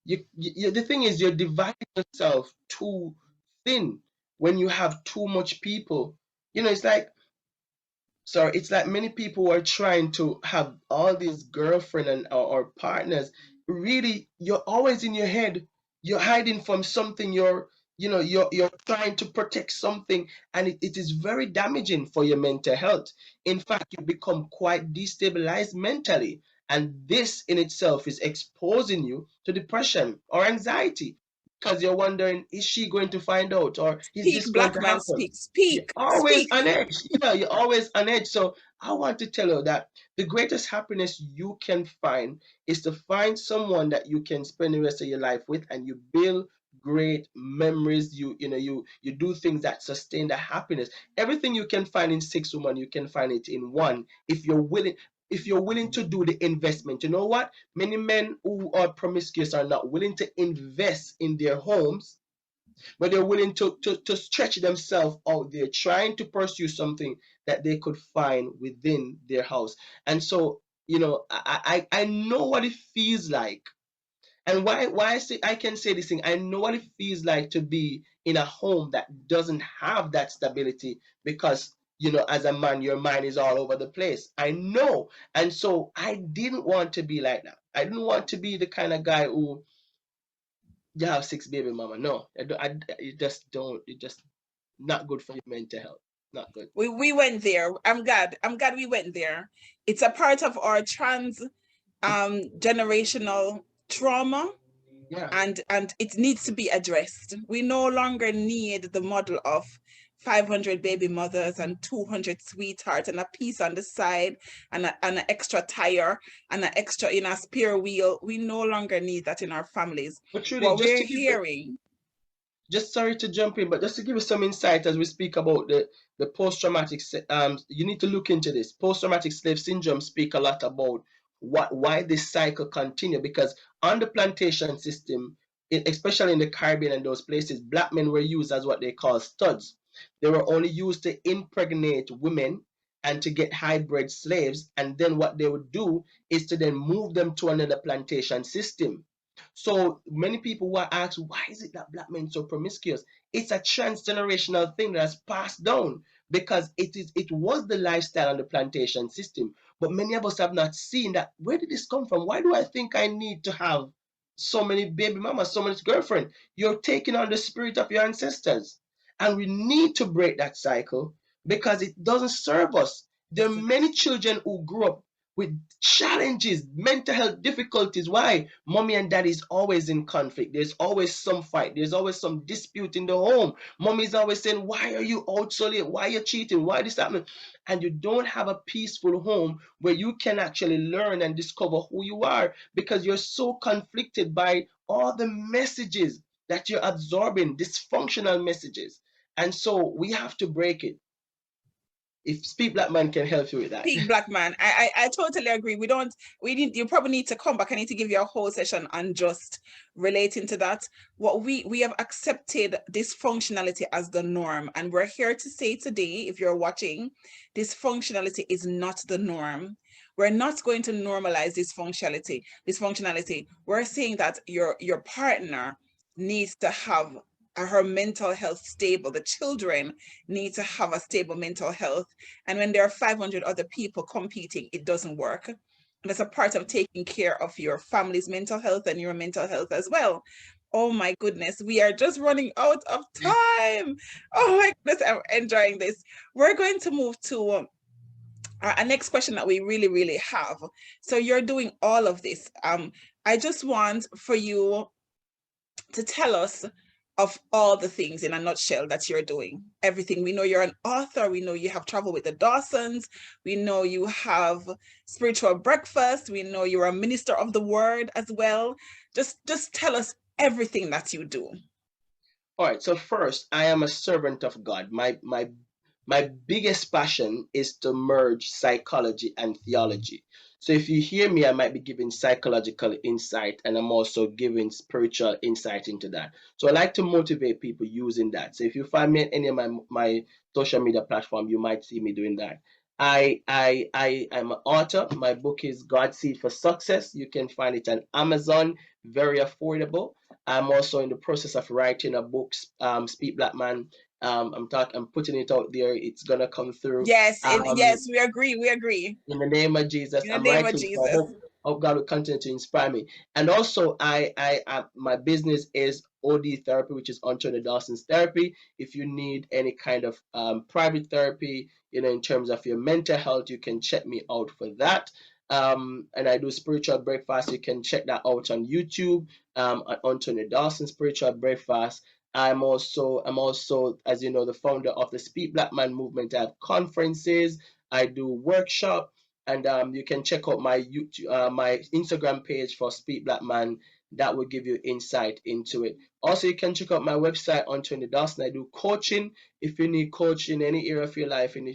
The thing is, you're dividing yourself too thin when you have too much people. It's like, sorry, it's like many people are trying to have all these girlfriend or partners. Really, you're always in your head. You're hiding from something. You're trying to protect something, and it is very damaging for your mental health. In fact, you become quite destabilized mentally, and this in itself is exposing you to depression or anxiety, because you're wondering, is she going to find out, or is Speak, this going black to man, happen? speak, You're speak, always speak. on edge. Yeah, you're always on edge. So I want to tell you that the greatest happiness you can find is to find someone that you can spend the rest of your life with, and you build great memories. You do things that sustain the happiness. Everything you can find in six women, you can find it in one, if you're willing. If you're willing to do the investment. You know what? Many men who are promiscuous are not willing to invest in their homes, but they're willing to stretch themselves out there, trying to pursue something that they could find within their house. And so, I know what it feels like. And why I can say this thing, I know what it feels like to be in a home that doesn't have that stability, because as a man, your mind is all over the place. I know. And so I didn't want to be like that. I didn't want to be the kind of guy who, you have six baby mama. No, you just don't. It just not good for your mental health. Not good. We went there. I'm glad we went there. It's a part of our generational trauma, Yeah. and it needs to be addressed. We no longer need the model of 500 baby mothers and 200 sweethearts and a piece on the side, and an extra tire and an extra in a spare wheel. We no longer need that in our families. But truly, What we're hearing, just sorry to jump in, but just to give you some insight as we speak about the post-traumatic, you need to look into this. Post-traumatic slave syndrome speak a lot about why this cycle continue, because on the plantation system, especially in the Caribbean and those places, black men were used as what they call studs. They were only used to impregnate women and to get hybrid slaves, and then what they would do is to then move them to another plantation system. So many people were asked, why is it that black men so promiscuous? It's a transgenerational thing that's passed down, because it was the lifestyle on the plantation system. But many of us have not seen that. Where did this come from? Why do I think I need to have so many baby mamas, so many girlfriends? You're taking on the spirit of your ancestors. And we need to break that cycle, because it doesn't serve us. There are many children who grew up with challenges, mental health difficulties. Why? Mommy and daddy is always in conflict. There's always some fight. There's always some dispute in the home. Mommy is always saying, why are you out so late? Why are you cheating? Why this happening? And you don't have a peaceful home where you can actually learn and discover who you are, because you're so conflicted by all the messages that you're absorbing, dysfunctional messages. And so we have to break it. if Speak Black Man can help you with that. Speak Black Man. I totally agree. You probably need to come back. I need to give you a whole session on just relating to that. What we have accepted dysfunctionality as the norm. And we're here to say today, if you're watching, dysfunctionality is not the norm. We're not going to normalize dysfunctionality. We're saying that your partner needs to have her mental health stable. The children need to have a stable mental health. And when there are 500 other people competing, it doesn't work. And it's a part of taking care of your family's mental health and your mental health as well. Oh my goodness, we are just running out of time. Oh my goodness, I'm enjoying this. We're going to move to our next question that we really have. So you're doing all of this. I just want for you to tell us of all the things in a nutshell that you're doing. Everything. We know you're an author. We know you have Travel with the Dawsons. We know you have Spiritual Breakfast. We know you're a minister of the word as well. Just tell us everything that you do. All right. So first, I am a servant of God. My biggest passion is to merge psychology and theology. So if you hear me, I might be giving psychological insight, and I'm also giving spiritual insight into that. So I like to motivate people using that. So if you find me on any of my social media platform, you might see me doing that. I am an author. My book is God's Seed for Success. You can find it on Amazon, very affordable. I'm also in the process of writing a book, Speak Black Man. I'm putting it out there. It's gonna come through. Yes, yes, we agree. In the name of Jesus, In the I'm name of writing. So Jesus. hope God will continue to inspire me. And also, my business is OD therapy, which is Ontonio Dawson's therapy. If you need any kind of private therapy, in terms of your mental health, you can check me out for that. And I do spiritual breakfast. You can check that out on YouTube. At Antonio Dawson Spiritual Breakfast. I'm also, as you know, the founder of the Speak Black Man movement. I have conferences. I do workshop, and you can check out my YouTube, my Instagram page for Speak Black Man. That will give you insight into it. Also, you can check out my website on Tony Dawson. I do coaching. If you need coaching in any area of your life, and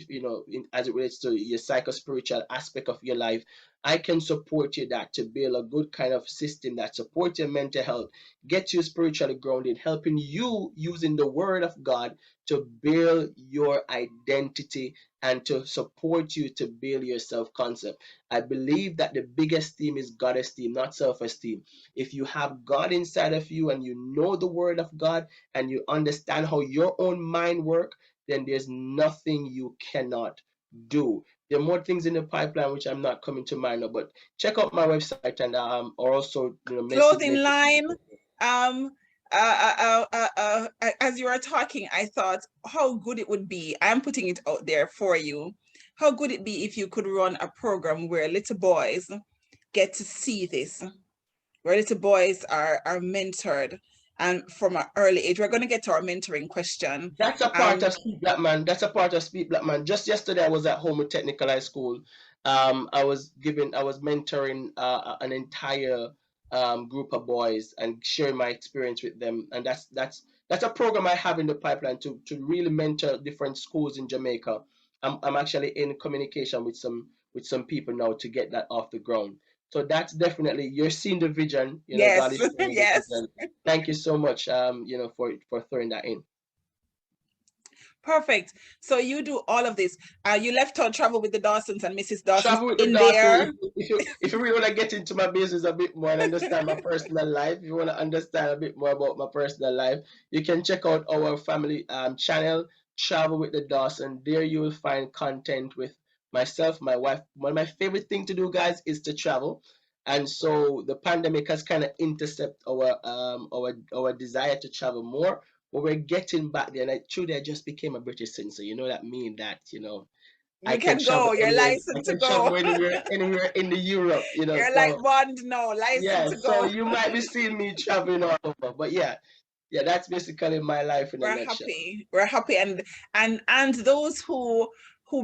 as it relates to your psycho-spiritual aspect of your life, I can support you that to build a good kind of system that supports your mental health, get you spiritually grounded, helping you using the word of God to build your identity and to support you to build your self-concept. I believe that the biggest theme is God esteem, not self-esteem. If you have God inside of you and you know the word of God and you understand how your own mind works, then there's nothing you cannot do. There are more things in the pipeline which I'm not coming to mind now, but check out my website and or also message Clothing me. line. Um, as you are talking, I thought how good it would be. I'm putting it out there for you. How good it be if you could run a program where little boys get to see this, where little boys are mentored, and from an early age. We're going to get to our mentoring question. That's a part of Speak Black Man. That's a part of Speak Black Man. Just yesterday, I was at Homer Technical High School. I was mentoring an entire group of boys and sharing my experience with them. And that's a program I have in the pipeline to really mentor different schools in Jamaica. I'm actually in communication with some people now to get that off the ground. So that's definitely, you're seeing the vision. God Yes, is showing the yes. vision. Thank you so much. For throwing that in. Perfect. So you do all of this. You left out Travel with the Dawsons and Mrs. Dawson's Travel with the in Dawson. there. If you really want to get into my business a bit more and understand my personal life, if you want to understand a bit more about my personal life, you can check out our family channel, Travel with the Dawson. There you will find content with myself, my wife. One of my favorite thing to do, guys, is to travel. And so the pandemic has kind of intercept our desire to travel more. But we're getting back there. And I just became a British citizen. You know that mean that, I You can can travel go. You're anywhere. I licensed to can travel go. anywhere in the Europe. You're like So Bond now, licensed yeah. to So go. you might be seeing me traveling all over. But yeah, that's basically my life in a We're nutshell. happy. We're happy, and those who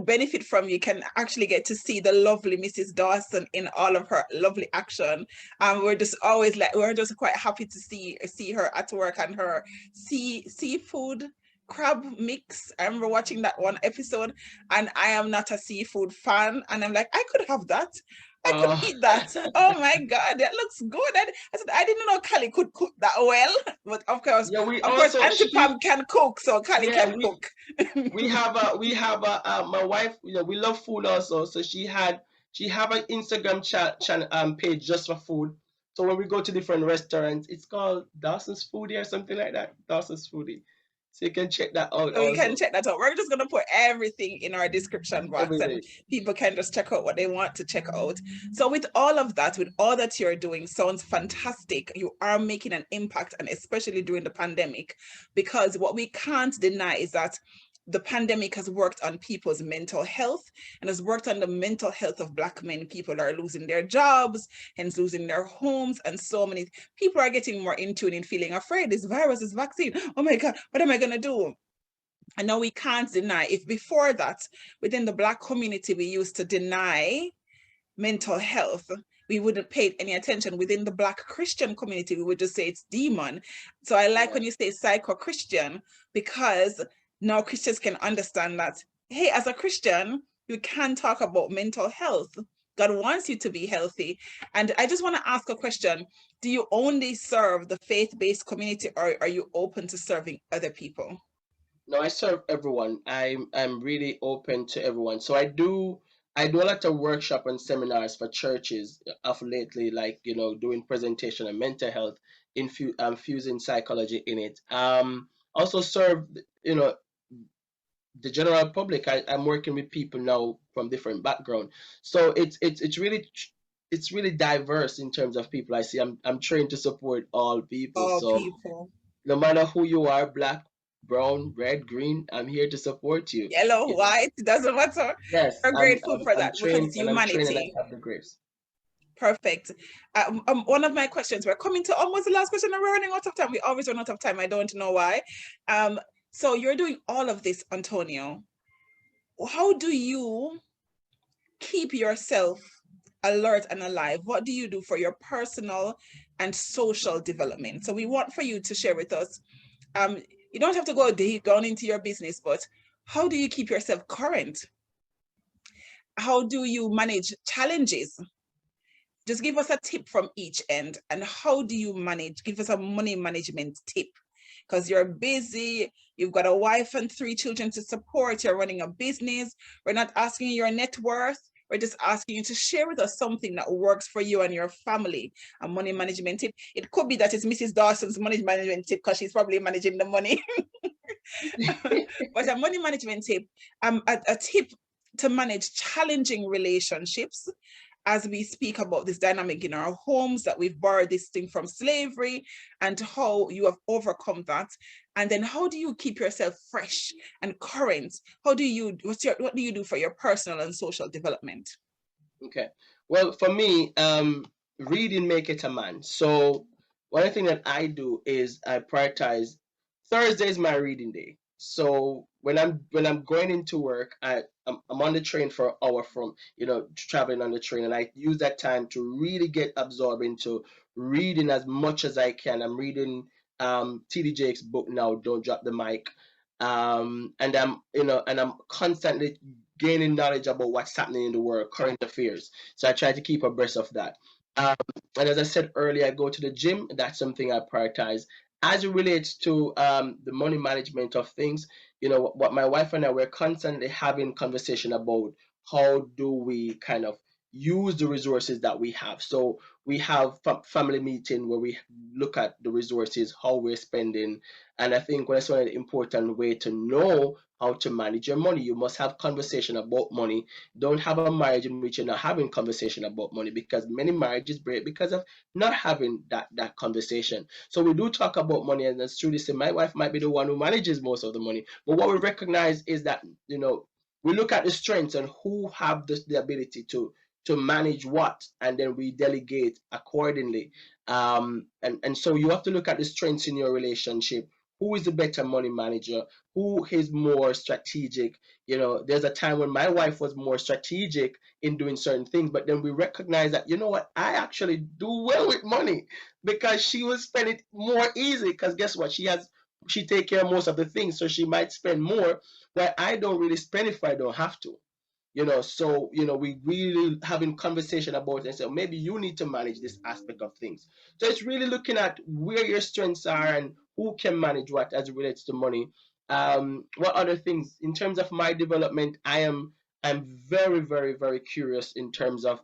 benefit from you can actually get to see the lovely Mrs. Dawson in all of her lovely action. We're just always we're just quite happy to see her at work and her seafood crab mix. I remember watching that one episode, and I am not a seafood fan. And I'm like, I could have that. I could Oh, eat that. Oh my God, that looks good. I said, I didn't know Callie could cook that well. But yeah, we of course, also Auntie she Pam can cook, so Callie yeah, can cook. we have a my wife, we love food also, so she have an Instagram channel page just for food. So when we go to different restaurants, it's called Dawson's Foodie or something like that. Dawson's Foodie. So you can check that out So you can also. check that out. We're just gonna put everything in our description box, and Everything. people can just check out what they want to check out. So with all of that, with all that you're doing, sounds fantastic. You are making an impact, and especially during the pandemic, because what we can't deny is that the pandemic has worked on people's mental health and has worked on the mental health of Black men. People are losing their jobs, hence losing their homes, and so many people are getting more in tune and feeling afraid. This virus, this vaccine, oh my God, what am I gonna do? And now we can't deny, if before that, within the Black community, we used to deny mental health, we wouldn't pay any attention. Within the Black Christian community, we would just say it's demon. So I like Yeah. when you say psycho-Christian, because now Christians can understand that, hey, as a Christian, you can talk about mental health. God wants you to be healthy. And I just want to ask a question. Do you only serve the faith-based community, or are you open to serving other people? No, I serve everyone. I'm really open to everyone. So I do a lot of workshop and seminars for churches of lately, like doing presentation on mental health, fusing psychology in it. Also serve you know the general public. I'm working with people now from different background, so it's really diverse in terms of people I see. I'm trained to support all people, All so people. no matter who you are, black, brown, red, green, I'm here to support you. Yellow, You know, white, doesn't matter. yes, We're I'm grateful I'm, for I'm that because trained it's and I'm trained and I humanity. have the grace. Perfect. One of my questions, we're coming to almost the last question and we're running out of time. We always run out of time. I don't know why. Um, so you're doing all of this, Antonio. How do you keep yourself alert and alive? What do you do for your personal and social development? So we want for you to share with us. Um, you don't have to go deep down into your business, but how do you keep yourself current? How do you manage challenges? Just give us a tip from each end. And how do you manage? Give us a money management tip, because you're busy, you've got a wife and 3 children to support, you're running a business. We're not asking you your net worth. We're just asking you to share with us something that works for you and your family. A money management tip. It could be that it's Mrs. Dawson's money management tip because she's probably managing the money. But a money management tip, a tip to manage challenging relationships, as we speak about this dynamic in our homes, that we've borrowed this thing from slavery, and how you have overcome that. And then how do you keep yourself fresh and current? What do you do for your personal and social development? Okay. Well, for me, reading make it a man. So one thing that I do is I prioritize Thursday is my reading day. So when I'm going into work, I'm on the train for an hour from traveling on the train, and I use that time to really get absorbed into reading as much as I can. I'm reading TD Jake's book now, Don't Drop the Mic. And I'm constantly gaining knowledge about what's happening in the world, current affairs. So I try to keep abreast of that. Um, and as I said earlier, I go to the gym. That's something I prioritize. As it relates to the money management of things, what my wife and I were constantly having conversation about how do we kind of use the resources that we have. So we have family meeting where we look at the resources, how we're spending, and I think that's one of the important way to know how to manage your money. You must have conversation about money. Don't have a marriage in which you're not having conversation about money, because many marriages break because of not having that conversation. So we do talk about money, and as Trudy said, my wife might be the one who manages most of the money. But what we recognize is that we look at the strengths and who have the ability to manage what, and then we delegate accordingly. And so you have to look at the strengths in your relationship. Who is the better money manager? Who is more strategic? There's a time when my wife was more strategic in doing certain things, but then we recognize that, you know what, I actually do well with money because she will spend it more easy. Because guess what? She has she take care of most of the things, so she might spend more, but I don't really spend if I don't have to. So we really having conversation about it and say maybe you need to manage this aspect of things. So it's really looking at where your strengths are and who can manage what as it relates to money. What other things in terms of my development? I'm very, very, very curious in terms of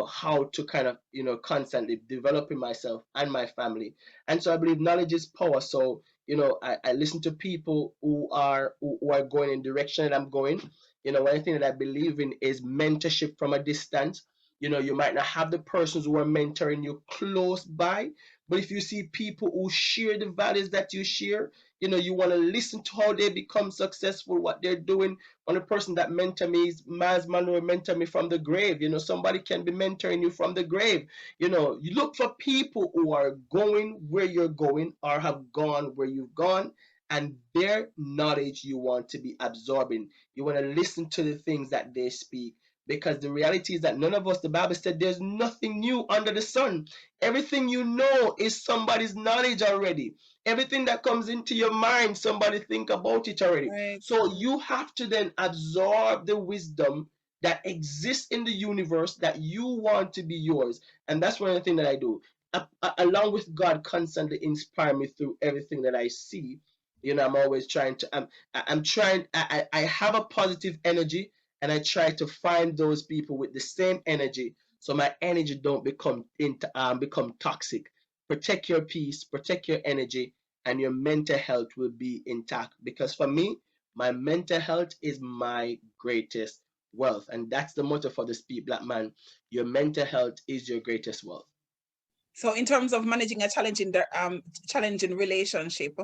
how to kind of constantly developing myself and my family. And so I believe knowledge is power. So I listen to people who are going in the direction that I'm going. One thing that I believe in is mentorship from a distance. You might not have the persons who are mentoring you close by, but if you see people who share the values that you share, you want to listen to how they become successful, what they're doing. One person that mentor me is Miles Monroe, mentor me from the grave. Somebody can be mentoring you from the grave. You look for people who are going where you're going or have gone where you've gone, and their knowledge you want to be absorbing. You want to listen to the things that they speak, because the reality is that none of us, the Bible said, there's nothing new under the sun. Everything you know is somebody's knowledge already. Everything that comes into your mind, somebody think about it already. Right. So you have to then absorb the wisdom that exists in the universe that you want to be yours. And that's one of the things that I do. Along with God constantly inspire me through everything that I see. I'm always trying to I'm trying I have a positive energy, and I try to find those people with the same energy, so my energy don't become toxic. Protect your peace, protect your energy, and your mental health will be intact. Because for me, my mental health is my greatest wealth, and that's the motto for the Speak Black Man. Your mental health is your greatest wealth. So in terms of managing a challenging relationship,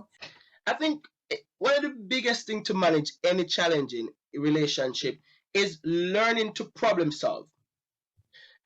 I think one of the biggest thing to manage any challenging relationship is learning to problem solve.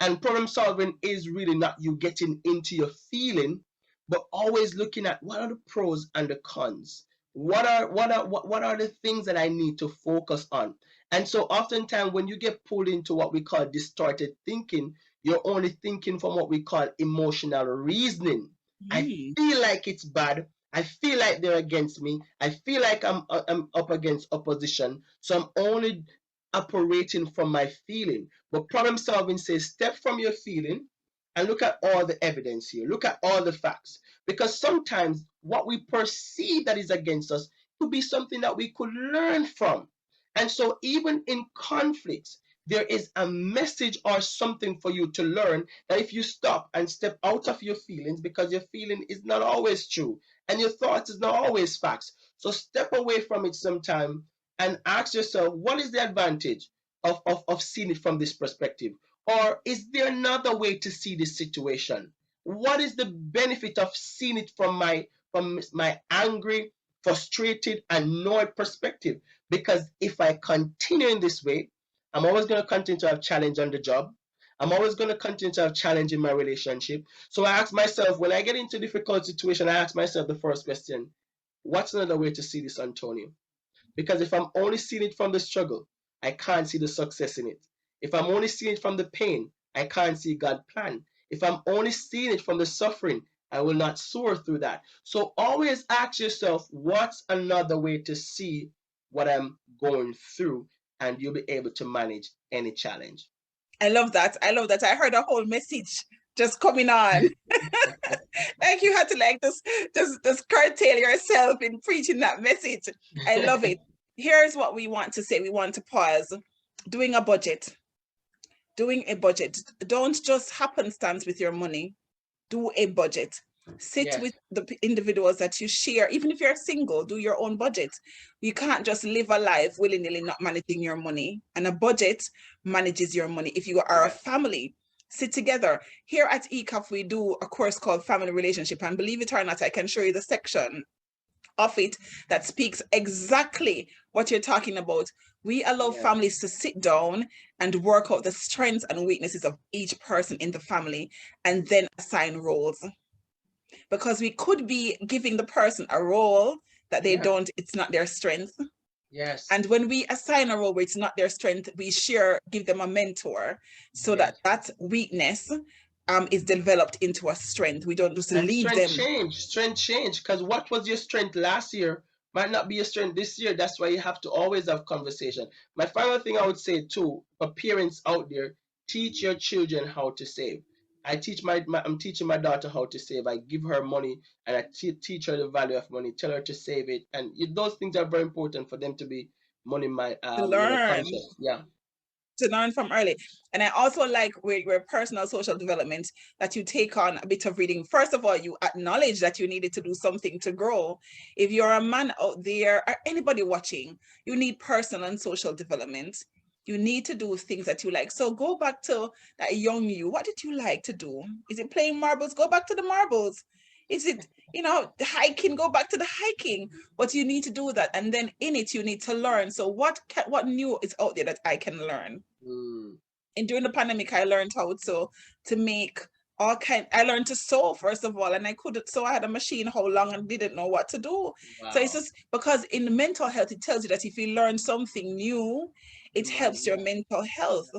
And problem solving is really not you getting into your feeling, but always looking at what are the pros and the cons. What are the things that I need to focus on? And so oftentimes when you get pulled into what we call distorted thinking, you're only thinking from what we call emotional reasoning. I feel like it's bad. I feel like they're against me. I feel like I'm up against opposition. So I'm only operating from my feeling. But problem solving says step from your feeling and look at all the evidence here. Look at all the facts. Because sometimes what we perceive that is against us could be something that we could learn from. And so even in conflicts, there is a message or something for you to learn, that if you stop and step out of your feelings, because your feeling is not always true and your thoughts is not always facts. So step away from it sometime and ask yourself, what is the advantage of seeing it from this perspective? Or is there another way to see this situation? What is the benefit of seeing it from my angry, frustrated, annoyed perspective? Because if I continue in this way, I'm always going to continue to have challenge on the job. I'm always going to continue to have challenge in my relationship. So I ask myself, when I get into a difficult situation, I ask myself the first question: what's another way to see this, Antonio? Because if I'm only seeing it from the struggle, I can't see the success in it. If I'm only seeing it from the pain, I can't see God's plan. If I'm only seeing it from the suffering, I will not soar through that. So always ask yourself, what's another way to see what I'm going through? And you'll be able to manage any challenge. I love that. I love that. I heard a whole message just coming on. Like you had to just curtail yourself in preaching that message. I love it. Here's what we want to say. We want to pause. Doing a budget. Don't just happenstance with your money. Do a budget. Sit with the individuals that you share. Even if you're single, do your own budget. You can't just live a life willy-nilly not managing your money. And a budget manages your money. If you are a family, sit together. Here at ECAF, we do a course called Family Relationship. And believe it or not, I can show you the section of it that speaks exactly what you're talking about. We allow families to sit down and work out the strengths and weaknesses of each person in the family, and then assign roles. Because we could be giving the person a role that they don't, it's not their strength. Yes. And when we assign a role where it's not their strength, we give them a mentor, so that weakness is developed into a strength. We don't just And leave them. strength change, because what was your strength last year might not be your strength this year. That's why you have to always have conversation. My final thing I would say too, for parents out there, teach your children how to save. I'm teaching my daughter how to save. I give her money and I teach her the value of money, tell her to save it. And those things are very important for them to be money To learn. conscious. Yeah. To learn from early. And I also like where personal social development, that you take on a bit of reading. First of all, you acknowledge that you needed to do something to grow. If you're a man out there or anybody watching, you need personal and social development. You need to do things that you like. So go back to that young you. What did you like to do? Is it playing marbles? Go back to the marbles. Is it, the hiking? Go back to the hiking. But you need to do that. And then in it, you need to learn. So what new is out there that I can learn? Mm. And during the pandemic, I learned how to make I learned to sew, first of all, and I couldn't sew. I had a machine how long and didn't know what to do. So it's Wow. just because in the mental health, it tells you that if you learn something new, You it might, helps your yeah. mental health.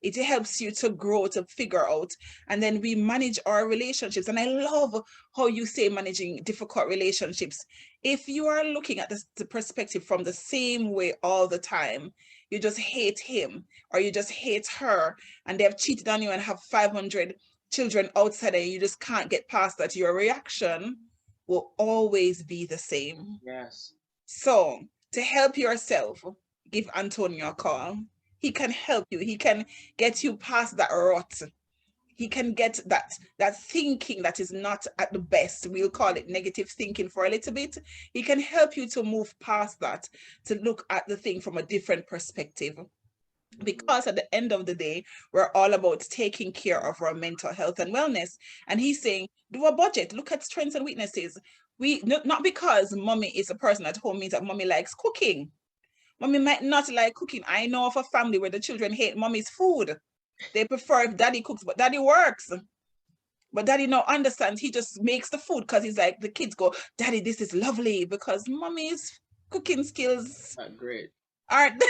It helps you to grow, to figure out. And then we manage our relationships. And I love how you say managing difficult relationships. If you are looking at the perspective from the same way all the time, you just hate him or you just hate her, and they have cheated on you and have 500 children outside, and you just can't get past that, your reaction will always be the same. Yes. So to help yourself, give Antonio a call. He can help you. He can get you past that rut. He can get that thinking that is not at the best. We'll call it negative thinking for a little bit. He can help you to move past that, to look at the thing from a different perspective. Because at the end of the day, we're all about taking care of our mental health and wellness. And he's saying, do a budget, look at strengths and weaknesses. We not because mommy is a person at home means that mommy likes cooking. Mommy might not like cooking. I know of a family where the children hate mommy's food. They prefer if daddy cooks, but daddy works. But daddy now understands. He just makes the food because he's like, the kids go, daddy, this is lovely, because mommy's cooking skills Not great. aren't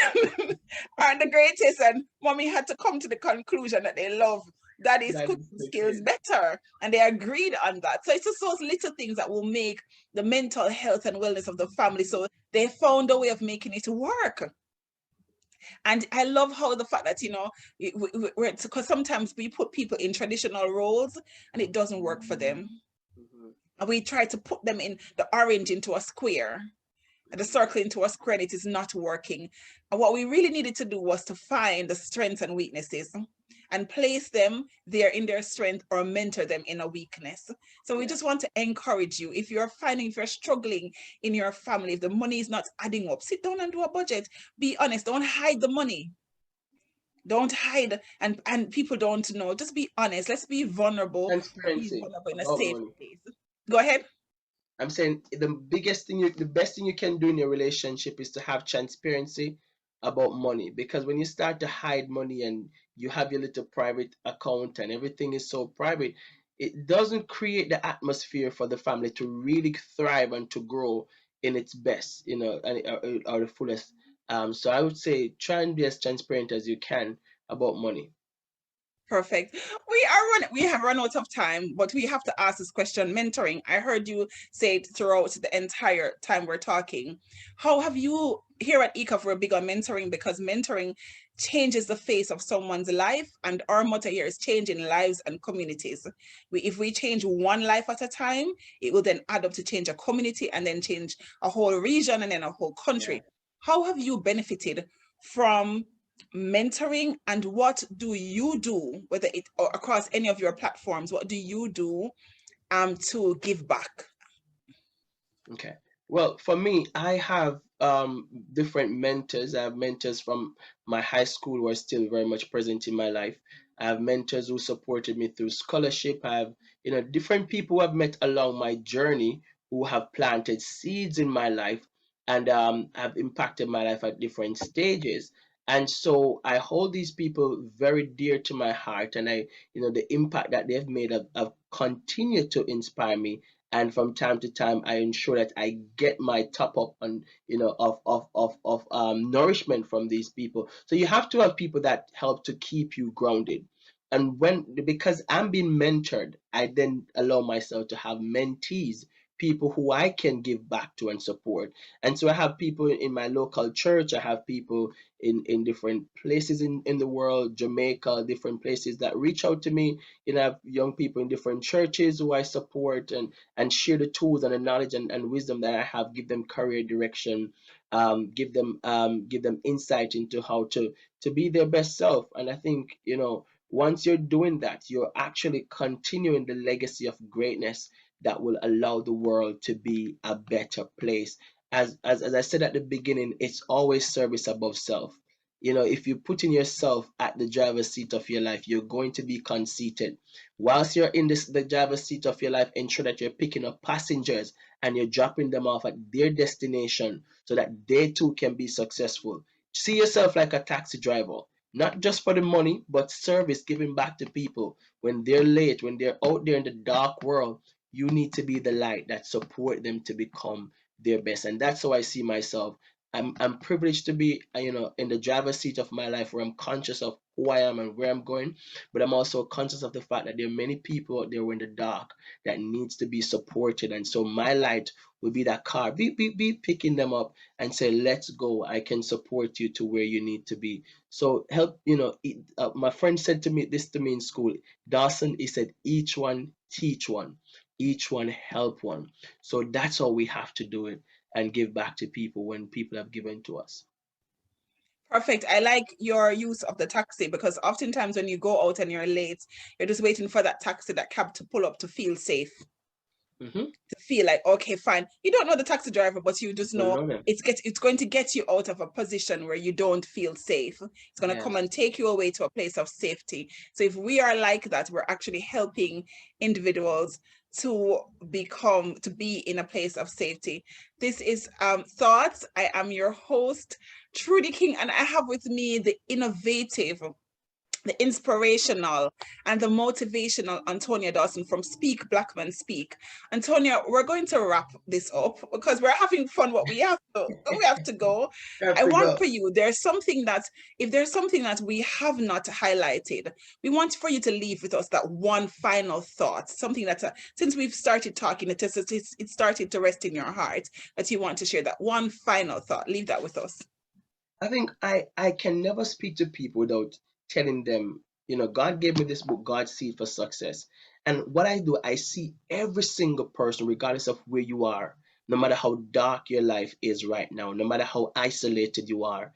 aren't the greatest, and mommy had to come to the conclusion that they love daddy's That is cooking skills cooking. better, and they agreed on that. So it's just those little things that will make the mental health and wellness of the family. So they found a way of making it work. And I love how the fact that, because sometimes we put people in traditional roles and it doesn't work for them. Mm-hmm. And we try to put them in the orange into a square, the circle into a square, and it is not working. And what we really needed to do was to find the strengths and weaknesses and place them there in their strength or mentor them in a weakness. So we just want to encourage you. If you're struggling in your family, if the money is not adding up, sit down and do a budget. Be honest. Don't hide the money. Don't hide, and people don't know. Just be honest. Let's be vulnerable. Be Transparency vulnerable in a about safe money. place. Go ahead. I'm saying the best thing you can do in your relationship is to have transparency about money. Because when you start to hide money and you have your little private account and everything is so private, it doesn't create the atmosphere for the family to really thrive and to grow in its best, or the fullest. So I would say try and be as transparent as you can about money. Perfect. We have run out of time, but we have to ask this question. Mentoring. I heard you say it throughout the entire time we're talking. How have you, here at ECOF, we're big on mentoring, because mentoring changes the face of someone's life, and our motto here is changing lives and communities. If we change one life at a time, it will then add up to change a community, and then change a whole region, and then a whole country. How have you benefited from mentoring, and what do you do, whether it or across any of your platforms, what do you do to give back? Okay. Well, for me, I have different mentors. I have mentors from my high school who are still very much present in my life. I have mentors who supported me through scholarship. I have, different people who I've met along my journey who have planted seeds in my life and have impacted my life at different stages. And so I hold these people very dear to my heart, and the impact that they've made have continued to inspire me, and from time to time I ensure that I get my top up on of nourishment from these people. So you have to have people that help to keep you grounded. because I'm being mentored, I then allow myself to have mentees, people who I can give back to and support. And so I have people in my local church, I have people in different places in the world, Jamaica, different places that reach out to me. I have young people in different churches who I support and share the tools and the knowledge and wisdom that I have, give them career direction, give them insight into how to be their best self. And I think, once you're doing that, you're actually continuing the legacy of greatness that will allow the world to be a better place. As I said at the beginning, it's always service above self. If you're putting yourself at the driver's seat of your life, you're going to be conceited. Whilst you're in the driver's seat of your life, ensure that you're picking up passengers and you're dropping them off at their destination so that they too can be successful. See yourself like a taxi driver, not just for the money, but service, giving back to people. When they're late, when they're out there in the dark world, you need to be the light that support them to become their best. And that's how I see myself. I'm privileged to be, in the driver's seat of my life, where I'm conscious of who I am and where I'm going, but I'm also conscious of the fact that there are many people out there who are in the dark that needs to be supported. And so my light will be that car, be picking them up and say, let's go. I can support you to where you need to be. So help, my friend said to me in school, Dawson, he said, each one teach one, each one help one. So that's how we have to do it and give back to people when people have given to us. Perfect. I like your use of the taxi, because oftentimes when you go out and you're late, you're just waiting for that taxi, that cab to pull up to feel safe. Mm-hmm. To feel like, okay, fine. You don't know the taxi driver, but you just know know them. it's going to get you out of a position where you don't feel safe. It's going to come Yes. and take you away to a place of safety. So if we are like that, we're actually helping individuals to be in a place of safety. This is Thoughts. I am your host, Trudy King, and I have with me the innovative, the inspirational, and the motivational Antonia Dawson from Speak Black Men Speak. Antonia, we're going to wrap this up because we're having fun, but we have to go. Have I to want go. for you, there's something that, if there's something that we have not highlighted, we want for you to leave with us that one final thought, something that since we've started talking, it started to rest in your heart, that you want to share. That one final thought, leave that with us. I think I can never speak to people without telling them, God gave me this book, God's Seed for Success. And what I do, I see every single person, regardless of where you are, no matter how dark your life is right now, no matter how isolated you are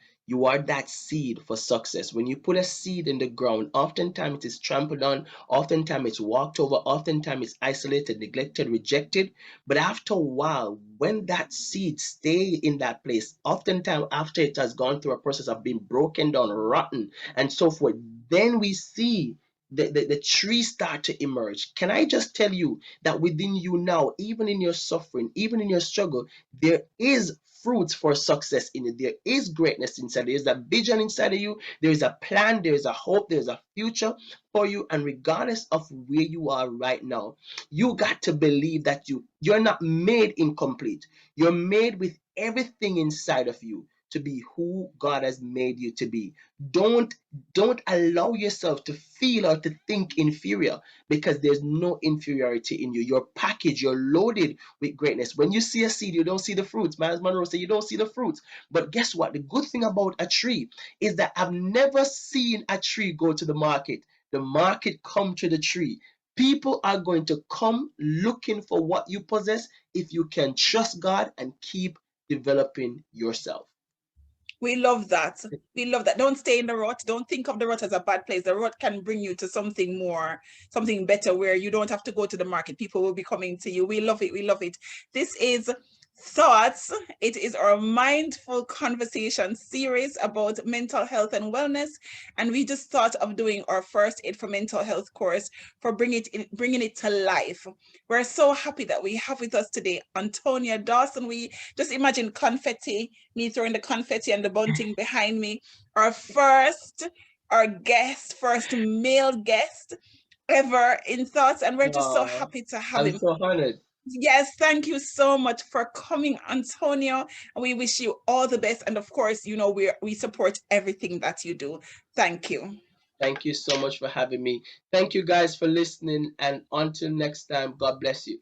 that seed for success. When you put a seed in the ground, oftentimes it is trampled on, oftentimes it's walked over, oftentimes it's isolated, neglected, rejected. But after a while, when that seed stay in that place, oftentimes after it has gone through a process of being broken down, rotten, and so forth, then we see the tree start to emerge. Can I just tell you that within you now, even in your suffering, even in your struggle, there is fruits for success in it. There is greatness inside. There is a vision inside of you. There is a plan. There is a hope. There is a future for you. And regardless of where you are right now, you got to believe that you're not made incomplete. You're made with everything inside of you to be who God has made you to be. Don't don't allow yourself to feel or to think inferior, because there's no inferiority in you. You're packaged, you're loaded with greatness. When you see a seed, you don't see the fruits. Miles Monroe said you don't see the fruits. But guess what? The good thing about a tree is that I've never seen a tree go to the market. The market come to the tree. People are going to come looking for what you possess if you can trust God and keep developing yourself. We love that. We love that. Don't stay in the rut. Don't think of the rut as a bad place. The rut can bring you to something more, something better, where you don't have to go to the market. People will be coming to you. We love it. We love it. This is Thoughts. It is our mindful conversation series about mental health and wellness. And we just thought of doing our first aid for mental health course for bringing it to life. We're so happy that we have with us today Antonia Dawson. We just imagine confetti, me throwing the confetti and the bunting behind me. Our first male guest ever in Thoughts. And we're just so happy to have I'm him. so honored. Yes, thank you so much for coming, Antonio. And we wish you all the best. And of course, we support everything that you do. Thank you. Thank you so much for having me. Thank you guys for listening. And until next time, God bless you.